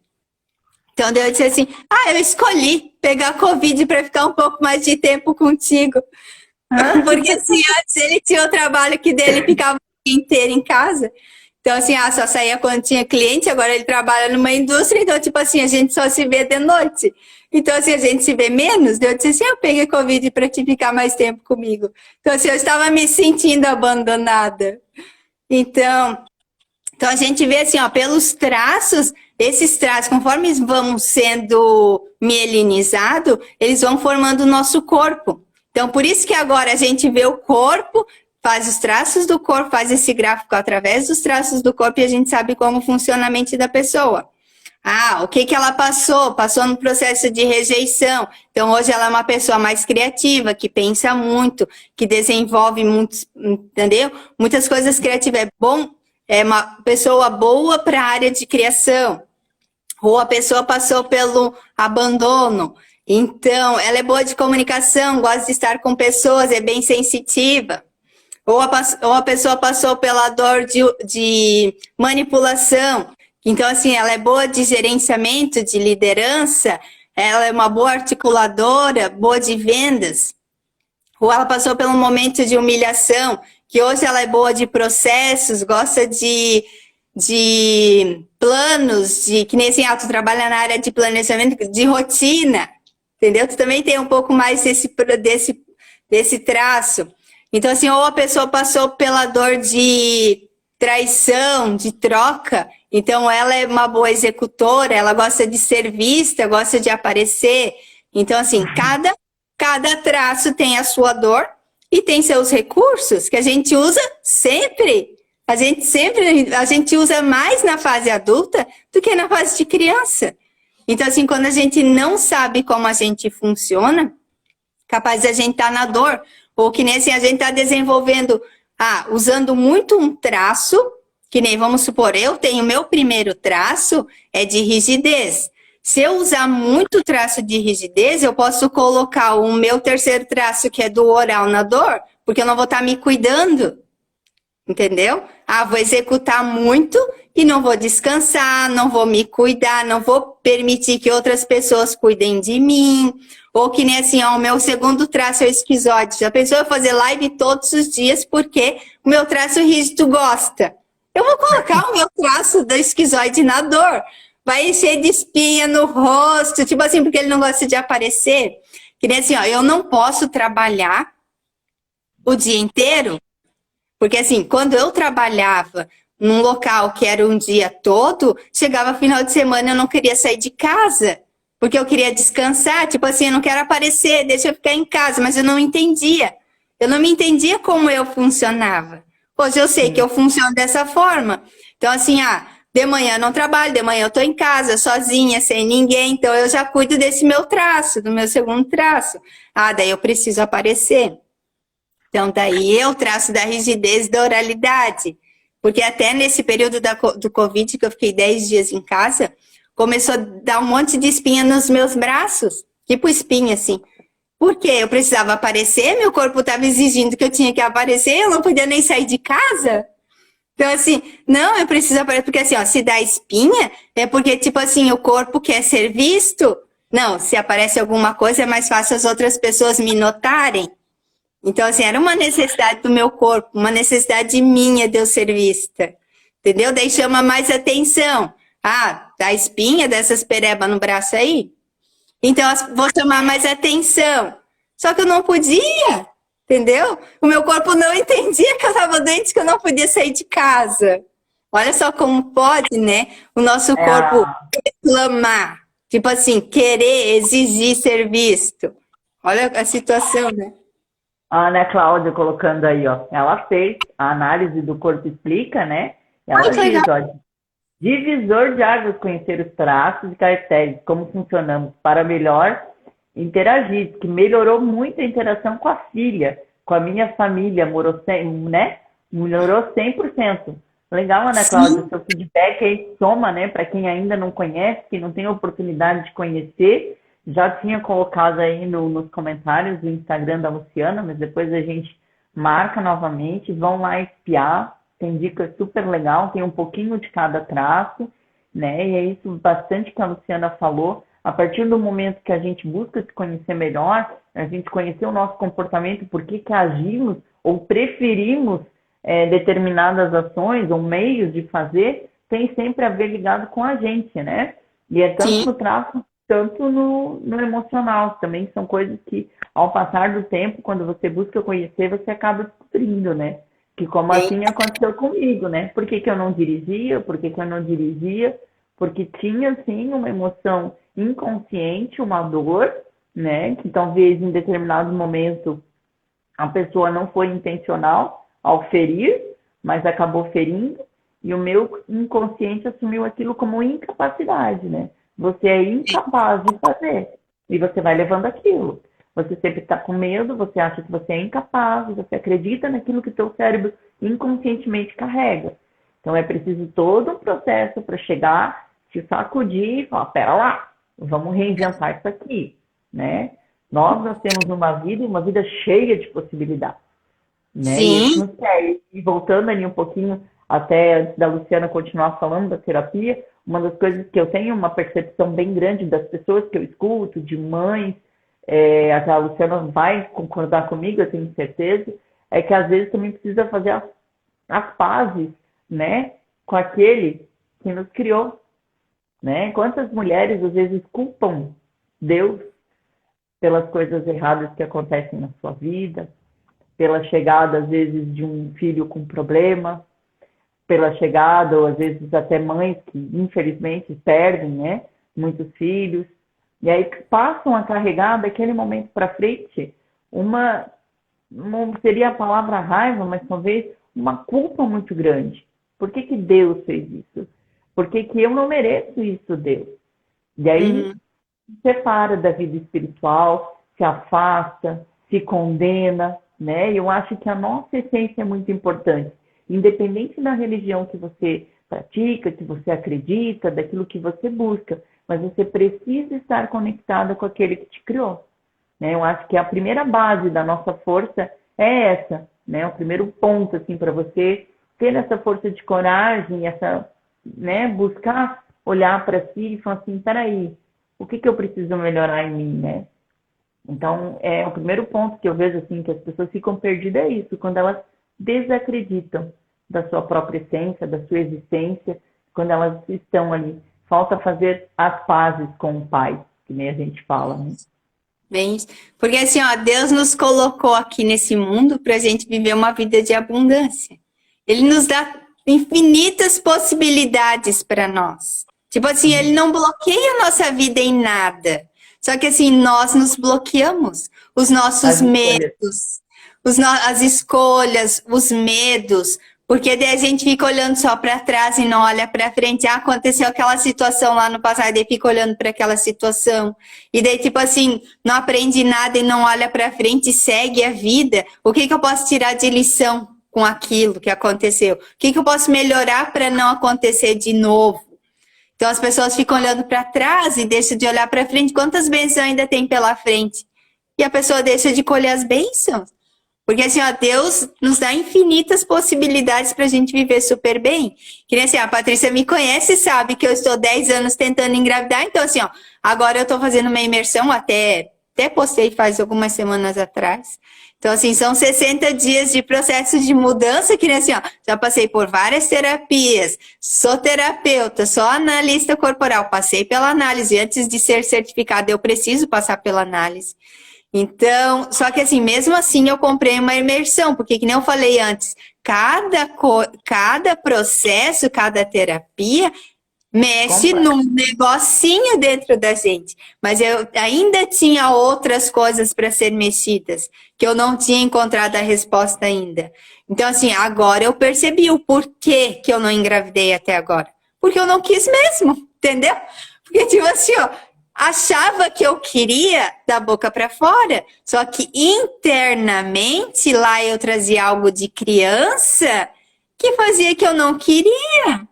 Então eu disse assim, eu escolhi pegar Covid para ficar um pouco mais de tempo contigo. Porque assim, antes ele tinha o trabalho que dele ficava o dia inteiro em casa. Então assim, só saía quando tinha cliente, agora ele trabalha numa indústria, então tipo assim, a gente só se vê de noite. Então, assim, a gente se vê menos, eu disse assim, eu peguei Covid para te ficar mais tempo comigo. Então, assim, eu estava me sentindo abandonada. Então a gente vê assim, ó, pelos traços, esses traços, conforme vão sendo mielinizados, eles vão formando o nosso corpo. Então, por isso que agora a gente vê o corpo, faz os traços do corpo, faz esse gráfico através dos traços do corpo e a gente sabe como funciona a mente da pessoa. O que ela passou? Passou no processo de rejeição. Então, hoje ela é uma pessoa mais criativa, que pensa muito, que desenvolve muitos, entendeu? Muitas coisas criativas. É uma pessoa boa para a área de criação. Ou a pessoa passou pelo abandono. Então, ela é boa de comunicação, gosta de estar com pessoas, é bem sensitiva. Ou a pessoa passou pela dor de manipulação. Então, assim, ela é boa de gerenciamento, de liderança, ela é uma boa articuladora, boa de vendas. Ou ela passou pelo momento de humilhação, que hoje ela é boa de processos, gosta de planos, que nem assim, tu trabalha na área de planejamento, de rotina, entendeu? Tu também tem um pouco mais desse traço. Então, assim, ou a pessoa passou pela dor de traição, de troca, então ela é uma boa executora, ela gosta de ser vista, gosta de aparecer. Então, assim, cada traço tem a sua dor e tem seus recursos que a gente usa sempre. A gente usa mais na fase adulta do que na fase de criança. Então, assim, quando a gente não sabe como a gente funciona, capaz de a gente estar na dor, ou que nem assim, a gente está desenvolvendo, usando muito um traço, que nem, vamos supor, eu tenho meu primeiro traço, é de rigidez. Se eu usar muito traço de rigidez, eu posso colocar o meu terceiro traço, que é do oral, na dor, porque eu não vou estar me cuidando. Entendeu? Ah, vou executar muito e não vou descansar, não vou me cuidar, não vou permitir que outras pessoas cuidem de mim. Ou que nem assim, ó, o meu segundo traço é o esquizoide. Já pensou eu fazer live todos os dias porque o meu traço rígido gosta? Eu vou colocar o meu traço do esquizoide na dor. Vai encher de espinha no rosto, tipo assim, porque ele não gosta de aparecer. Que nem assim, ó, eu não posso trabalhar o dia inteiro. Porque assim, quando eu trabalhava num local que era um dia todo, chegava final de semana eu não queria sair de casa, porque eu queria descansar, tipo assim, eu não quero aparecer, deixa eu ficar em casa, mas eu não entendia. Eu não me entendia como eu funcionava. Hoje eu sei que eu funciono dessa forma. Então assim, de manhã eu não trabalho, de manhã eu tô em casa, sozinha, sem ninguém, então eu já cuido desse meu traço, do meu segundo traço. Daí eu preciso aparecer. Então, daí eu traço da rigidez da oralidade. Porque até nesse período do Covid, que eu fiquei 10 dias em casa, começou a dar um monte de espinha nos meus braços. Tipo espinha, assim. Por quê? Eu precisava aparecer, meu corpo estava exigindo que eu tinha que aparecer, eu não podia nem sair de casa. Então, assim, não, eu preciso aparecer. Porque assim, ó, se dá espinha, é porque, tipo assim, o corpo quer ser visto. Não, se aparece alguma coisa, é mais fácil as outras pessoas me notarem. Então, assim, era uma necessidade do meu corpo, uma necessidade minha de eu ser vista. Entendeu? Daí chama mais atenção. Tá espinha dessas perebas no braço aí? Então, eu vou chamar mais atenção. Só que eu não podia, entendeu? O meu corpo não entendia que eu estava doente, que eu não podia sair de casa. Olha só como pode, né? O nosso corpo reclamar. Tipo assim, querer, exigir ser visto. Olha a situação, né? A Ana Cláudia colocando aí, ó. Ela fez a análise do corpo explica, né? Ela diz, ó, divisor de águas, conhecer os traços e caracteres, como funcionamos para melhor interagir, que melhorou muito a interação com a filha, com a minha família, melhorou 100%. Legal, Ana Cláudia, seu feedback aí soma, né? Para quem ainda não conhece, que não tem oportunidade de conhecer, já tinha colocado aí nos comentários do Instagram da Luciana, mas depois a gente marca novamente, vão lá espiar, tem dicas super legal, tem um pouquinho de cada traço, né? E é isso bastante que a Luciana falou. A partir do momento que a gente busca se conhecer melhor, a gente conhecer o nosso comportamento, por que agimos ou preferimos determinadas ações ou meios de fazer, tem sempre a ver ligado com a gente, né? E é tanto no traço, tanto no emocional. Também são coisas que, ao passar do tempo, quando você busca conhecer, você acaba descobrindo, né? Que como assim aconteceu comigo, né? Por que eu não dirigia? Por que eu não dirigia? Porque tinha, sim, uma emoção inconsciente, uma dor, né? Que talvez em determinado momento a pessoa não foi intencional ao ferir, mas acabou ferindo, e o meu inconsciente assumiu aquilo como incapacidade, né? Você é incapaz de fazer, e você vai levando aquilo. Você sempre está com medo, você acha que você é incapaz, você acredita naquilo que o teu cérebro inconscientemente carrega. Então é preciso todo um processo para chegar, te sacudir e falar, pera lá, vamos reinventar isso aqui, né? Nós temos uma vida cheia de possibilidades, né? Sim. E isso nos quer. E voltando ali um pouquinho, até antes da Luciana continuar falando da terapia, uma das coisas que eu tenho uma percepção bem grande das pessoas que eu escuto, de mães, a Luciana vai concordar comigo, eu tenho certeza, é que às vezes também precisa fazer as pazes, né, com aquele que nos criou, né? Quantas mulheres às vezes culpam Deus pelas coisas erradas que acontecem na sua vida, pela chegada às vezes de um filho com problema, pela chegada, ou às vezes até mães que infelizmente perdem, né, muitos filhos, e aí passam a carregar daquele momento para frente não seria a palavra raiva, mas talvez uma culpa muito grande. Por que Deus fez isso? Por que eu não mereço isso, Deus? E aí se separa da vida espiritual, se afasta, se condena, né? E eu acho que a nossa essência é muito importante. Independente da religião que você pratica, que você acredita, daquilo que você busca, mas você precisa estar conectada com aquele que te criou, né? Eu acho que a primeira base da nossa força é essa, né? O primeiro ponto, assim, para você ter essa força de coragem, essa, né, buscar olhar para si e falar assim, peraí, o que eu preciso melhorar em mim, né? Então, o primeiro ponto que eu vejo assim que as pessoas ficam perdidas é isso, quando elas desacreditam da sua própria essência, da sua existência, quando elas estão ali. Falta fazer as pazes com o Pai, que nem a gente fala, né? Bem, porque assim, ó, Deus nos colocou aqui nesse mundo para a gente viver uma vida de abundância. Ele nos dá infinitas possibilidades para nós. Tipo assim, Ele não bloqueia a nossa vida em nada. Só que assim, nós nos bloqueamos. Os nossos medos, as escolhas, os medos. Porque daí a gente fica olhando só para trás e não olha para frente. Ah, aconteceu aquela situação lá no passado, e daí fica olhando para aquela situação. E daí, tipo assim, não aprende nada e não olha para frente e segue a vida. O que eu posso tirar de lição com aquilo que aconteceu? O que eu posso melhorar para não acontecer de novo? Então as pessoas ficam olhando para trás e deixam de olhar para frente. Quantas bênçãos ainda tem pela frente? E a pessoa deixa de colher as bênçãos. Porque assim, ó, Deus nos dá infinitas possibilidades para a gente viver super bem. Que nem assim, a Patrícia me conhece e sabe que eu estou 10 anos tentando engravidar. Então assim, ó, agora eu estou fazendo uma imersão, até postei faz algumas semanas atrás. Então assim, são 60 dias de processo de mudança, que nem assim, ó, já passei por várias terapias, sou terapeuta, sou analista corporal, passei pela análise. Antes de ser certificada, eu preciso passar pela análise. Então, só que assim, mesmo assim eu comprei uma imersão, porque que nem eu falei antes, cada processo, cada terapia mexe num negocinho dentro da gente. Mas eu ainda tinha outras coisas para ser mexidas, que eu não tinha encontrado a resposta ainda. Então assim, agora eu percebi o porquê que eu não engravidei até agora. Porque eu não quis mesmo, entendeu? Porque tipo assim, ó, achava que eu queria da boca para fora, só que internamente lá eu trazia algo de criança que fazia que eu não queria,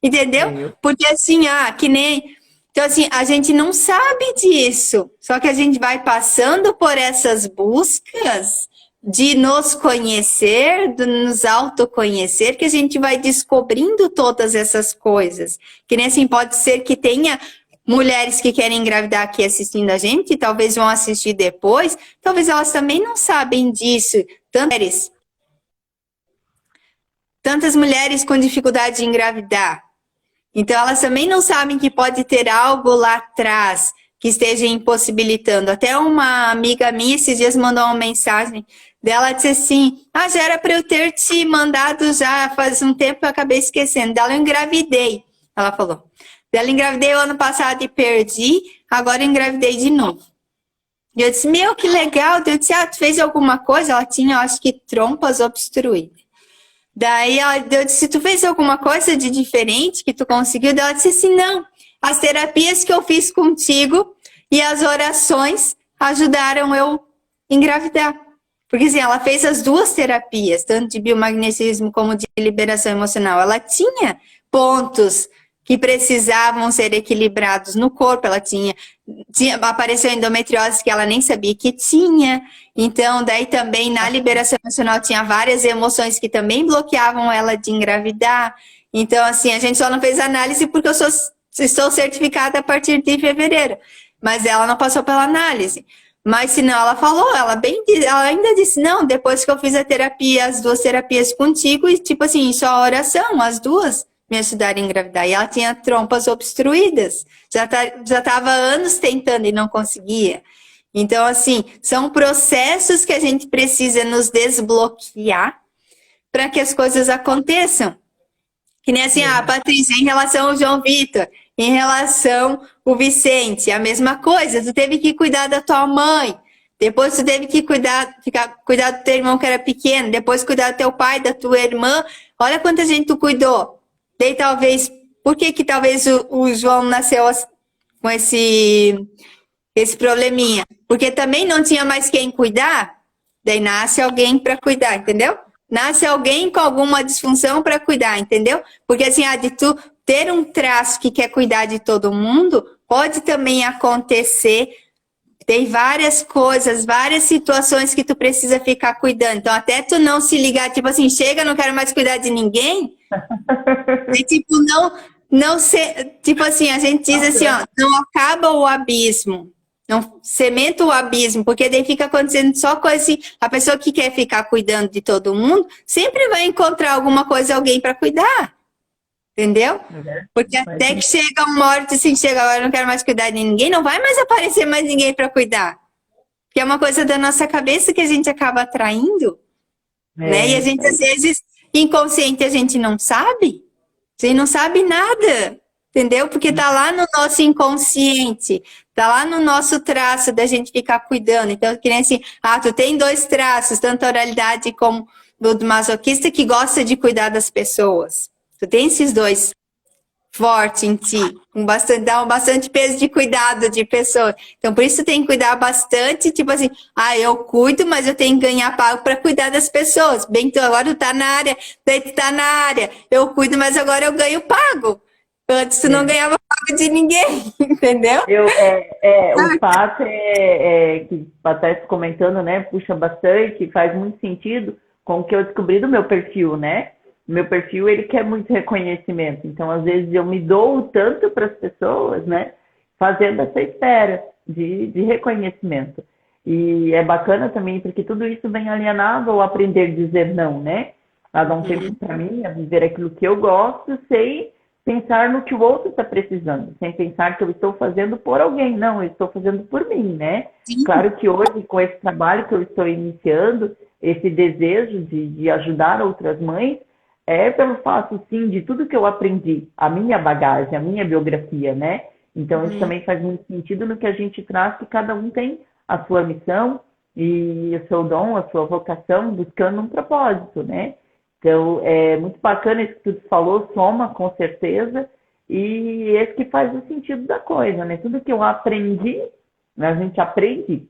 entendeu? Porque assim, que nem... Então assim, a gente não sabe disso, só que a gente vai passando por essas buscas de nos conhecer, de nos autoconhecer, que a gente vai descobrindo todas essas coisas. Que nem assim, pode ser que tenha mulheres que querem engravidar aqui assistindo a gente, talvez vão assistir depois, talvez elas também não sabem disso. Tantas mulheres com dificuldade de engravidar. Então elas também não sabem que pode ter algo lá atrás que esteja impossibilitando. Até uma amiga minha esses dias mandou uma mensagem dela, disse assim, já era para eu ter te mandado já faz um tempo, eu acabei esquecendo. Dela eu engravidei, ela falou. Dela engravidei o ano passado e perdi, agora eu engravidei de novo. E eu disse, meu, que legal. Eu disse, tu fez alguma coisa? Ela tinha, acho que, trompas obstruídas. Daí eu disse, tu fez alguma coisa de diferente que tu conseguiu? Daí ela disse assim, não, as terapias que eu fiz contigo e as orações ajudaram eu engravidar. Porque assim, ela fez as duas terapias, tanto de biomagnetismo como de liberação emocional. Ela tinha pontos que precisavam ser equilibrados no corpo, ela apareceu endometriose que ela nem sabia que tinha, então daí também na liberação emocional tinha várias emoções que também bloqueavam ela de engravidar, então assim, a gente só não fez análise porque eu estou certificada a partir de fevereiro, mas ela não passou pela análise. Mas senão ela falou, ela ainda disse, não, depois que eu fiz a terapia, as duas terapias contigo, e tipo assim, só oração, as duas me ajudaram a engravidar. E ela tinha trompas obstruídas. Já estava anos tentando e não conseguia. Então, assim, são processos que a gente precisa nos desbloquear para que as coisas aconteçam. Que nem assim, a Patrícia, em relação ao João Vitor, em relação ao Vicente, a mesma coisa. Tu teve que cuidar da tua mãe. Depois tu teve que cuidar do teu irmão que era pequeno. Depois cuidar do teu pai, da tua irmã. Olha quanta gente tu cuidou. Daí talvez, por que talvez o João nasceu com esse probleminha? Porque também não tinha mais quem cuidar, daí nasce alguém para cuidar, entendeu? Nasce alguém com alguma disfunção para cuidar, entendeu? Porque assim, de tu ter um traço que quer cuidar de todo mundo, pode também acontecer tem várias coisas, várias situações que tu precisa ficar cuidando. Então, até tu não se ligar, tipo assim, chega, não quero mais cuidar de ninguém. E, tipo, não ser, tipo assim, a gente diz assim, ó, não acaba o abismo, não cementa o abismo, porque daí fica acontecendo só coisa assim, a pessoa que quer ficar cuidando de todo mundo, sempre vai encontrar alguma coisa, alguém para cuidar, entendeu? Porque até que chega uma hora, assim, chega agora, eu não quero mais cuidar de ninguém, não vai mais aparecer mais ninguém para cuidar, que é uma coisa da nossa cabeça que a gente acaba atraindo, né? E a gente, às vezes, inconsciente, a gente não sabe. Você não sabe nada, entendeu? Porque tá lá no nosso inconsciente, tá lá no nosso traço da gente ficar cuidando. Então, que nem assim, tu tem 2 traços, tanto a oralidade como do masoquista, que gosta de cuidar das pessoas. Tu tem esses 2 forte em ti, dá bastante peso de cuidado de pessoas. Então, por isso tem que cuidar bastante, tipo assim, eu cuido, mas eu tenho que ganhar pago para cuidar das pessoas. Bem, então agora tu tá na área, daí tu tá na área, eu cuido, mas agora eu ganho pago. Antes tu não ganhava pago de ninguém, entendeu? O fato que até comentando, né, puxa bastante, faz muito sentido com o que eu descobri do meu perfil, né? Meu perfil, ele quer muito reconhecimento. Então, às vezes, eu me dou tanto para as pessoas, né? Fazendo essa espera de reconhecimento. E é bacana também, porque tudo isso vem alinhado ao aprender a dizer não, né? A dar um tempo para mim, a viver aquilo que eu gosto, sem pensar no que o outro está precisando. Sem pensar que eu estou fazendo por alguém. Não, eu estou fazendo por mim, né? Sim. Claro que hoje, com esse trabalho que eu estou iniciando, esse desejo de ajudar outras mães, é pelo fato, sim, de tudo que eu aprendi, a minha bagagem, a minha biografia, né? Então, isso também faz muito sentido no que a gente traz, que cada um tem a sua missão e o seu dom, a sua vocação, buscando um propósito, né? Então, é muito bacana isso que tu falou, soma, com certeza, e esse que faz o sentido da coisa, né? Tudo que eu aprendi, a gente aprende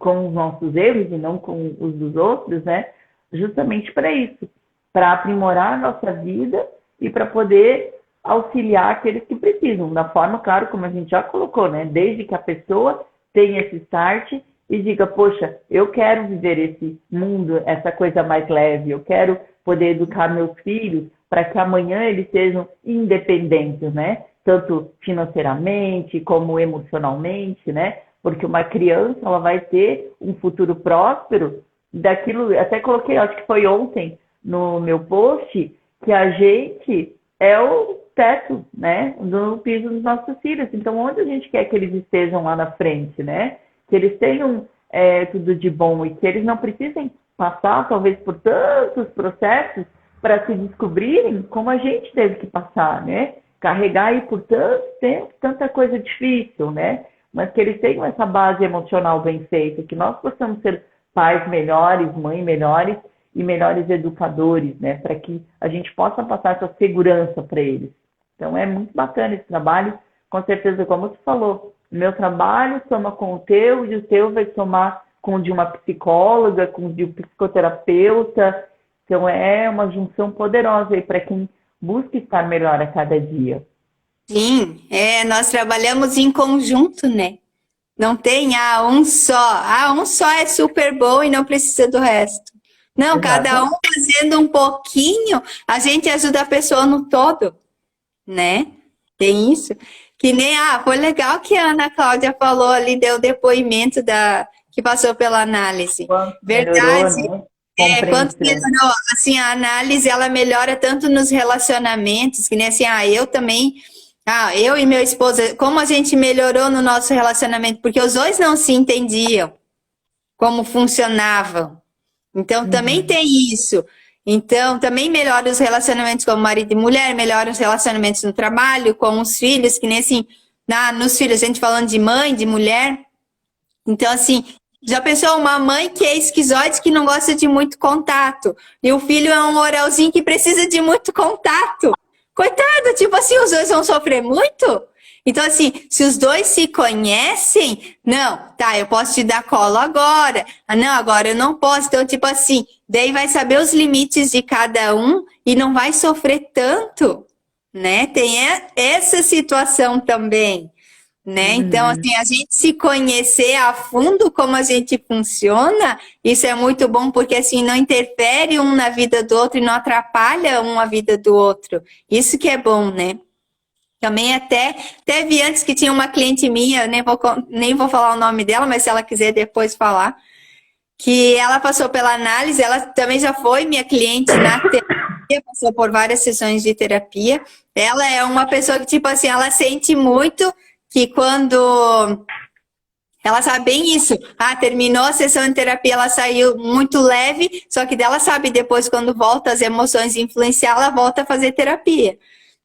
com os nossos erros e não com os dos outros, né? Justamente para isso, para aprimorar a nossa vida e para poder auxiliar aqueles que precisam, da forma, claro, como a gente já colocou, né? Desde que a pessoa tenha esse start e diga, poxa, eu quero viver esse mundo, essa coisa mais leve, eu quero poder educar meus filhos para que amanhã eles sejam independentes, né? Tanto financeiramente como emocionalmente, né? Porque uma criança, ela vai ter um futuro próspero daquilo, até coloquei, acho que foi ontem, no meu post, que a gente é o teto, né, do piso dos nossos filhos. Então, onde a gente quer que eles estejam lá na frente, né? Que eles tenham tudo de bom e que eles não precisem passar, talvez, por tantos processos para se descobrirem como a gente teve que passar, né? Carregar aí por tanto tempo, tanta coisa difícil, né? Mas que eles tenham essa base emocional bem feita, que nós possamos ser pais melhores, mães melhores, e melhores educadores, né, para que a gente possa passar essa segurança para eles. Então, é muito bacana esse trabalho, com certeza, como tu falou, o meu trabalho soma com o teu, e o teu vai somar com o de uma psicóloga, com o de um psicoterapeuta. Então, é uma junção poderosa aí para quem busca estar melhor a cada dia. Sim, nós trabalhamos em conjunto, né? Não tem um só. Um só é super bom e não precisa do resto. Não, exato. Cada um fazendo um pouquinho, a gente ajuda a pessoa no todo, né? Tem isso. Que nem, foi legal que a Ana Cláudia falou ali, deu depoimento que passou pela análise. Quanto verdade. Melhorou, né? Quanto melhorou. Assim, a análise, ela melhora tanto nos relacionamentos, que nem assim, eu também, eu e meu esposo, como a gente melhorou no nosso relacionamento, porque os dois não se entendiam como funcionavam. Então, também tem isso. Então, também melhora os relacionamentos com marido e mulher, melhora os relacionamentos no trabalho, com os filhos, que nem assim, nos filhos, a gente falando de mãe, de mulher. Então, assim, já pensou uma mãe que é esquizoide, que não gosta de muito contato, e o filho é um oralzinho que precisa de muito contato. Coitado, tipo assim, os dois vão sofrer muito? Então, assim, se os dois se conhecem, eu posso te dar colo agora. Não, agora eu não posso. Então, tipo assim, daí vai saber os limites de cada um e não vai sofrer tanto, né? Tem essa situação também. né? Então, Uhum. assim, a gente se conhecer a fundo como a gente funciona, isso é muito bom, porque assim, não interfere um na vida do outro e não atrapalha um a vida do outro. Isso que é bom, né? Também até vi antes que tinha uma cliente minha, eu nem vou falar o nome dela, mas se ela quiser depois falar, que ela passou pela análise, ela também já foi minha cliente na terapia, passou por várias sessões de terapia. Ela é uma pessoa que, tipo assim, ela sente muito que quando ela sabe bem isso. Ah, terminou a sessão de terapia, ela saiu muito leve, só que dela sabe depois, quando volta as emoções influenciar, ela volta a fazer terapia.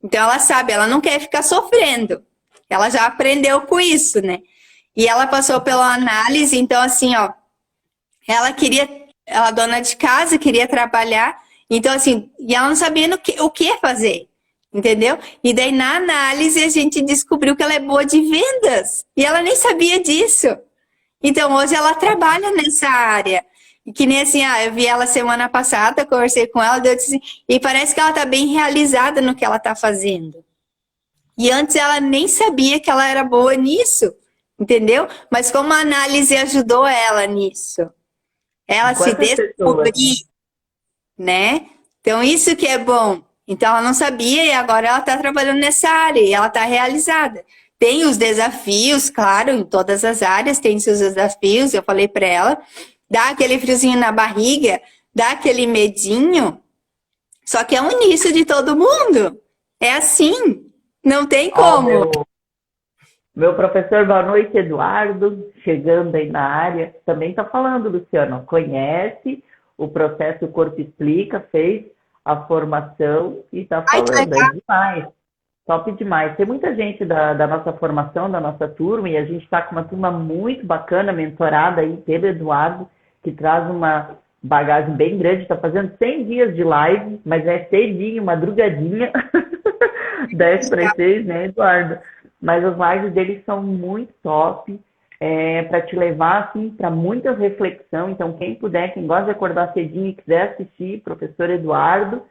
Então ela sabe, ela não quer ficar sofrendo. Ela já aprendeu com isso, né? E ela passou pela análise, então assim, ó, ela dona de casa, queria trabalhar, então assim, e ela não sabia o que fazer, entendeu? E daí na análise a gente descobriu que ela é boa de vendas, e ela nem sabia disso. Então hoje ela trabalha nessa área. E que nem assim, eu vi ela semana passada, conversei com ela, eu disse assim, e parece que ela tá bem realizada no que ela tá fazendo. E antes ela nem sabia que ela era boa nisso, entendeu? Mas como a análise ajudou ela nisso, ela se Quantas pessoas? descobrir, né? Então, isso que é bom. Então, ela não sabia e agora ela está trabalhando nessa área e ela está realizada. Tem os desafios, claro, em todas as áreas tem seus desafios. Eu falei para ela, dá aquele friozinho na barriga, dá aquele medinho, só que é o início de todo mundo. É assim, não tem Ó, como. meu professor, boa noite, Eduardo, chegando aí na área, também está falando, Luciano, conhece o processo Corpo Explica, fez a formação e está Ai, que falando, é legal. demais, top demais. Tem muita gente da nossa formação, da nossa turma, e a gente está com uma turma muito bacana, mentorada aí pelo Eduardo, que traz uma bagagem bem grande, está fazendo 100 dias de live, mas é cedinho, madrugadinha, 10 para 6, né, Eduardo? Mas as lives deles são muito top, para te levar assim, para muita reflexão. Então, quem puder, quem gosta de acordar cedinho e quiser assistir, professor Eduardo,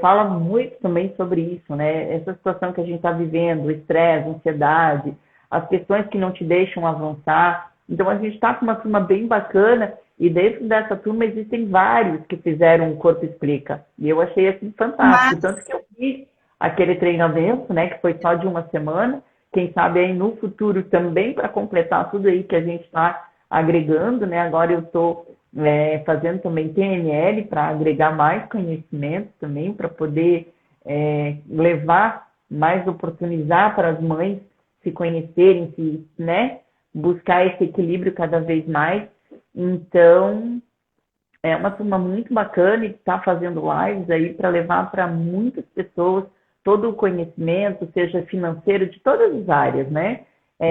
fala muito também sobre isso, né? Essa situação que a gente está vivendo, o estresse, a ansiedade, as questões que não te deixam avançar. Então, a gente está com uma turma bem bacana e dentro dessa turma existem vários que fizeram o Corpo Explica. E eu achei assim fantástico. Mas, Tanto que eu fiz aquele treinamento, né, que foi só de uma semana. Quem sabe aí no futuro também para completar tudo aí que a gente está agregando, né? Agora eu estou fazendo também TNL para agregar mais conhecimento também, para poder levar mais, oportunizar para as mães se conhecerem, se, né, buscar esse equilíbrio cada vez mais. Então, é uma turma muito bacana e está fazendo lives aí para levar para muitas pessoas todo o conhecimento, seja financeiro, de todas as áreas, né?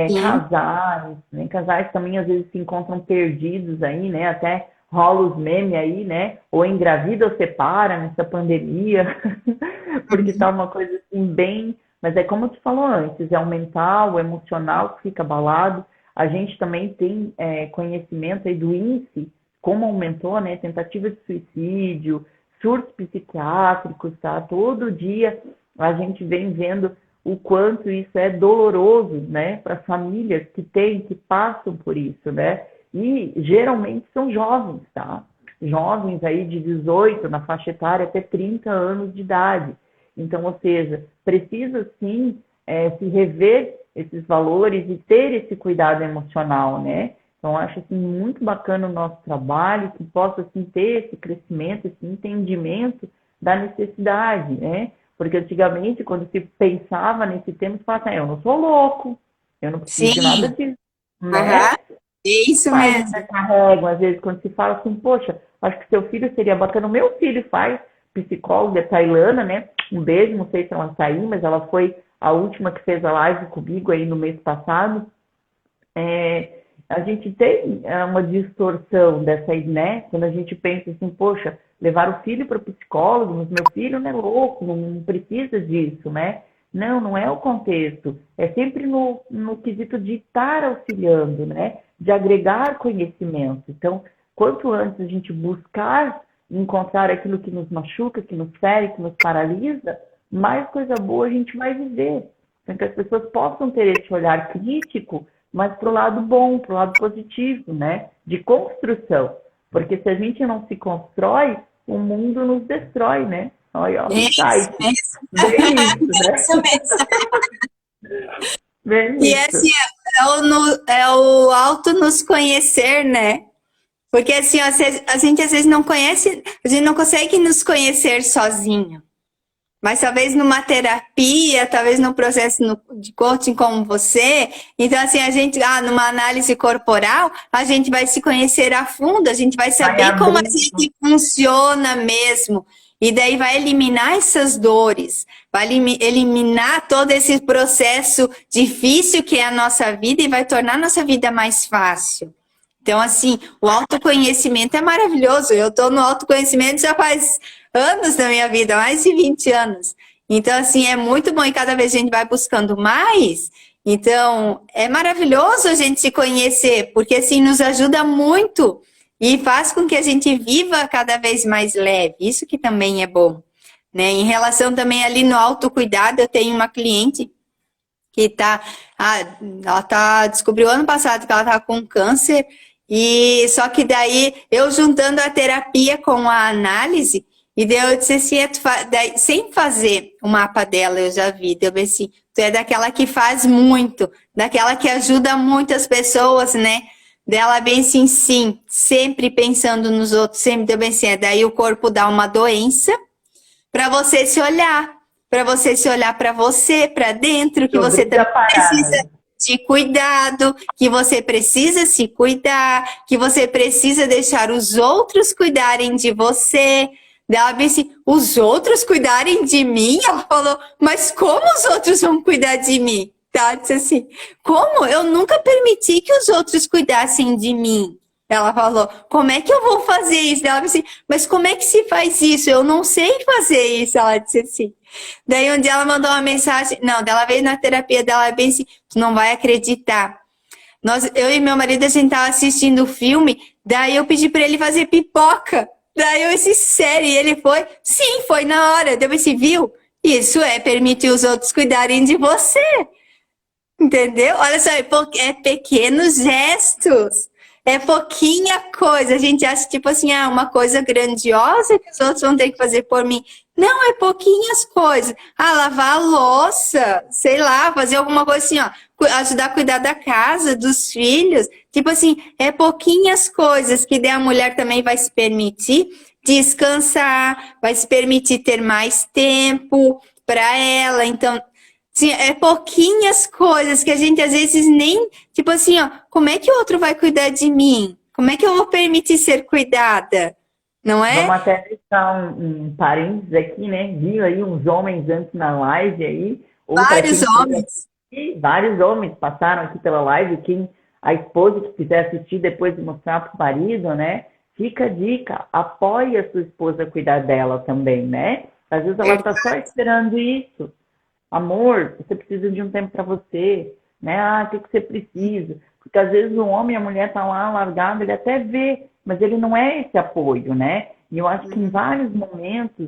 sim. Casais, né? Casais também às vezes se encontram perdidos aí, né? Até rola os memes aí, né? Ou engravida ou separa nessa pandemia, porque tá uma coisa assim bem. Mas é como tu falou antes, é o mental, o emocional que fica abalado. A gente também tem conhecimento aí do índice, como aumentou, né? Tentativa de suicídio, surtos psiquiátricos, tá? Todo dia a gente vem vendo o quanto isso é doloroso, né, para as famílias que passam por isso, né? E geralmente são jovens, tá? Jovens aí de 18 na faixa etária até 30 anos de idade. Então, ou seja, precisa sim se rever esses valores e ter esse cuidado emocional, né? Então, acho assim, muito bacana o nosso trabalho, que possa assim, ter esse crescimento, esse entendimento da necessidade, né? Porque antigamente, quando se pensava nesse tema, se falava assim, eu não sou louco, eu não preciso de nada Sim, disso, né? aham, é isso Pais ainda mesmo. carregam, às vezes, quando se fala assim, poxa, acho que seu filho seria bacana. O meu filho faz, psicóloga Tailana, né? Um beijo, não sei se ela saiu, mas ela foi a última que fez a live comigo aí no mês passado. A gente tem uma distorção dessa, né? Quando a gente pensa assim, poxa, levar o filho para o psicólogo, mas meu filho não é louco, não precisa disso, né? Não, não é o contexto. É sempre no quesito de estar auxiliando, né? De agregar conhecimento. Então, quanto antes a gente buscar encontrar aquilo que nos machuca, que nos fere, que nos paralisa, mais coisa boa a gente vai viver. Então, que as pessoas possam ter esse olhar crítico, mas para o lado bom, para o lado positivo, né? De construção. Porque se a gente não se constrói, o mundo nos destrói, né? Olha, ó, Isso, bem isso, né? isso mesmo. Bem E isso. assim, é o auto nos conhecer, né? Porque assim, ó, a gente às vezes não conhece, a gente não consegue nos conhecer sozinho. Mas talvez numa terapia, talvez num processo de coaching como você, então assim, a gente, numa análise corporal, a gente vai se conhecer a fundo, a gente vai saber como a gente funciona mesmo. E daí vai eliminar essas dores, vai eliminar todo esse processo difícil que é a nossa vida e vai tornar a nossa vida mais fácil. Então, assim, o autoconhecimento é maravilhoso. Eu estou no autoconhecimento já faz anos da minha vida, mais de 20 anos. Então, assim, é muito bom e cada vez a gente vai buscando mais. Então, é maravilhoso a gente se conhecer, porque assim nos ajuda muito e faz com que a gente viva cada vez mais leve. Isso que também é bom, né? Em relação também ali no autocuidado, eu tenho uma cliente que ela descobriu ano passado que ela tá com câncer. E só que daí eu juntando a terapia com a análise, e daí eu disse assim, daí, sem fazer o mapa dela, eu já vi, eu vi assim, tu é daquela que faz muito, daquela que ajuda muitas pessoas, né? Dela bem assim, sim, sempre pensando nos outros, sempre deu bem assim, daí o corpo dá uma doença para você se olhar para você, para dentro, que você também precisa de cuidado, que você precisa se cuidar, que você precisa deixar os outros cuidarem de você. Ela disse, os outros cuidarem de mim? Ela falou, mas como os outros vão cuidar de mim? Ela disse assim, como? Eu nunca permiti que os outros cuidassem de mim. Ela falou, como é que eu vou fazer isso? Ela disse, mas como é que se faz isso? Eu não sei fazer isso. Ela disse assim. Daí um dia ela mandou uma mensagem, ela veio na terapia dela bem assim, tu não vai acreditar. Eu e meu marido, a gente tava assistindo o filme, daí eu pedi pra ele fazer pipoca. Daí eu disse, sério, e ele foi? Sim, foi na hora. Daí eu disse, viu? Isso é permitir os outros cuidarem de você. Entendeu? Olha só, é pequenos gestos. É pouquinha coisa. A gente acha, tipo assim, uma coisa grandiosa que os outros vão ter que fazer por mim. Não, é pouquinhas coisas. Lavar a louça, sei lá, fazer alguma coisa assim, ajudar a cuidar da casa, dos filhos. Tipo assim, é pouquinhas coisas que daí a mulher também vai se permitir descansar, vai se permitir ter mais tempo para ela. Então, sim, é pouquinhas coisas que a gente às vezes nem, tipo assim, como é que o outro vai cuidar de mim? Como é que eu vou permitir ser cuidada? Não é? Vamos até deixar um parênteses aqui, né? Viu aí uns homens antes na live aí. Vários homens. Vários homens passaram aqui pela live. A esposa que quiser assistir depois de mostrar para o marido, né? Fica a dica, apoie a sua esposa a cuidar dela também, né? Às vezes ela está só esperando isso. Amor, você precisa de um tempo para você, né? O que você precisa? Porque às vezes o homem e a mulher estão lá largado, ele até vê, mas ele não é esse apoio, né? E eu acho que em vários momentos,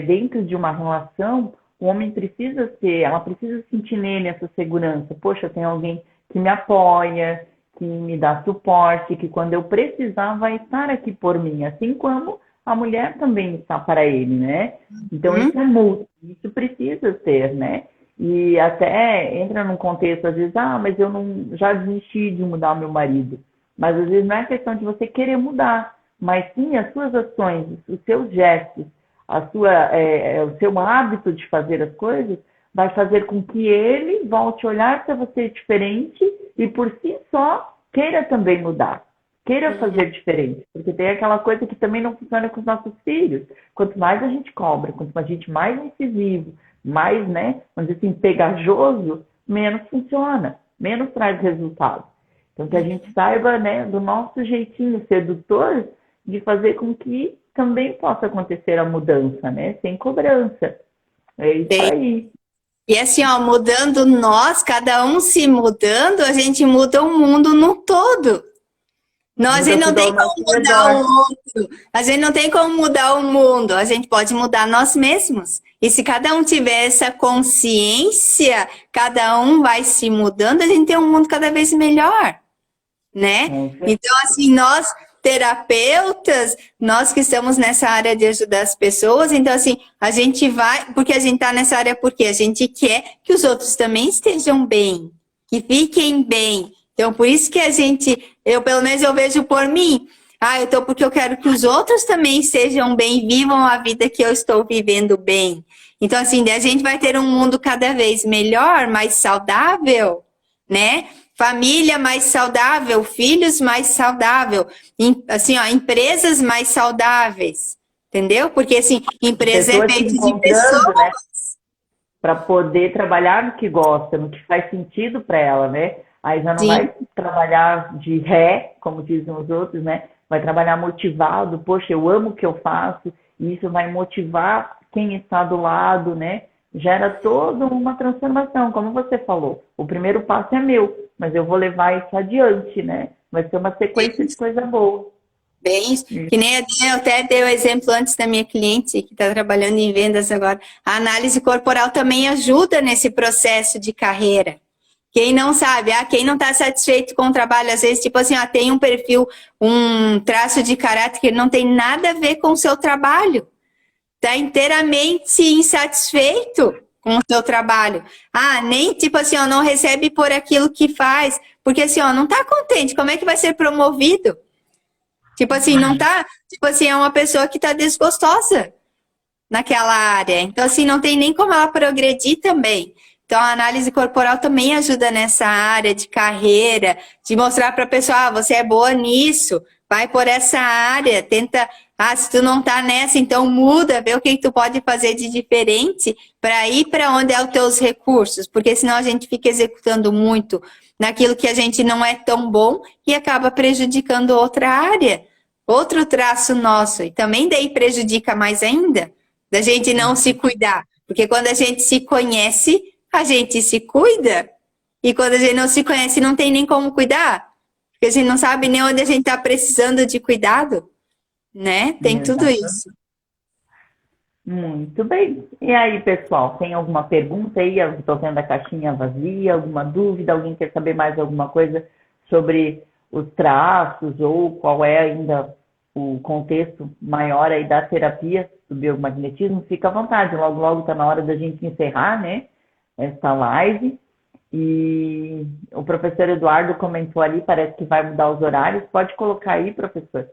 dentro de uma relação, o homem precisa ela precisa sentir nele essa segurança. Poxa, tem alguém que me apoia, que me dá suporte, que quando eu precisar vai estar aqui por mim, assim como a mulher também está para ele, né? Então isso é mútuo, isso precisa ser, né? E até entra num contexto, às vezes, mas eu não já desisti de mudar meu marido. Mas às vezes não é questão de você querer mudar, mas sim as suas ações, os seus gestos, o seu hábito de fazer as coisas vai fazer com que ele volte a olhar para você diferente e por si só queira também mudar, queira fazer diferente. Porque tem aquela coisa que também não funciona com os nossos filhos. Quanto mais a gente cobra, quanto a gente mais incisivo, mais, né, vamos dizer assim, pegajoso, menos funciona, menos traz resultado. Então, que a gente saiba, né, do nosso jeitinho sedutor de fazer com que também possa acontecer a mudança, né, sem cobrança. É isso aí. E assim, mudando nós, cada um se mudando, a gente muda o mundo no todo. A gente não tem como mudar o outro. A gente não tem como mudar o mundo. A gente pode mudar nós mesmos. E se cada um tiver essa consciência, cada um vai se mudando, a gente tem um mundo cada vez melhor, né? Então, assim, nós terapeutas, nós que estamos nessa área de ajudar as pessoas, então assim, a gente vai, porque a gente tá nessa área porque a gente quer que os outros também estejam bem, que fiquem bem. Então, por isso que eu pelo menos eu vejo por mim, eu tô porque eu quero que os outros também estejam bem, vivam a vida que eu estou vivendo bem. Então, assim, a gente vai ter um mundo cada vez melhor, mais saudável, né? Família mais saudável, filhos mais saudável, assim, ó, empresas mais saudáveis, entendeu? Porque, assim, empresa é feita de pessoas. Né? Para poder trabalhar no que gosta, no que faz sentido para ela, né? Aí já não vai trabalhar de ré, como dizem os outros, né? Vai trabalhar motivado, poxa, eu amo o que eu faço, e isso vai motivar quem está do lado, né? Gera toda uma transformação, como você falou. O primeiro passo é meu, mas eu vou levar isso adiante, né? Vai ser uma sequência de coisa boa. Bem, que nem eu até dei o exemplo antes da minha cliente, que está trabalhando em vendas agora. A análise corporal também ajuda nesse processo de carreira. Quem não sabe, quem não está satisfeito com o trabalho, às vezes, tipo assim, tem um perfil, um traço de caráter que não tem nada a ver com o seu trabalho. Está inteiramente insatisfeito com o seu trabalho. Nem tipo assim, não recebe por aquilo que faz, porque assim, não está contente, como é que vai ser promovido? Tipo assim, não tá, tipo assim, é uma pessoa que está desgostosa naquela área. Então assim, não tem nem como ela progredir também. Então a análise corporal também ajuda nessa área de carreira, de mostrar para a pessoa, você é boa nisso, vai por essa área, tenta, se tu não tá nessa, então muda, vê o que tu pode fazer de diferente para ir para onde é os teus recursos, porque senão a gente fica executando muito naquilo que a gente não é tão bom e acaba prejudicando outra área, outro traço nosso, e também daí prejudica mais ainda, da gente não se cuidar, porque quando a gente se conhece, a gente se cuida, e quando a gente não se conhece, não tem nem como cuidar, porque a gente não sabe nem onde a gente está precisando de cuidado, né? Tem tudo isso. Muito bem. E aí, pessoal, tem alguma pergunta aí? Eu estou vendo a caixinha vazia, alguma dúvida? Alguém quer saber mais alguma coisa sobre os traços ou qual é ainda o contexto maior aí da terapia do biomagnetismo? Fica à vontade. Logo, logo está na hora da gente encerrar, né? Essa live. E o professor Eduardo comentou ali, parece que vai mudar os horários. Pode colocar aí, professor.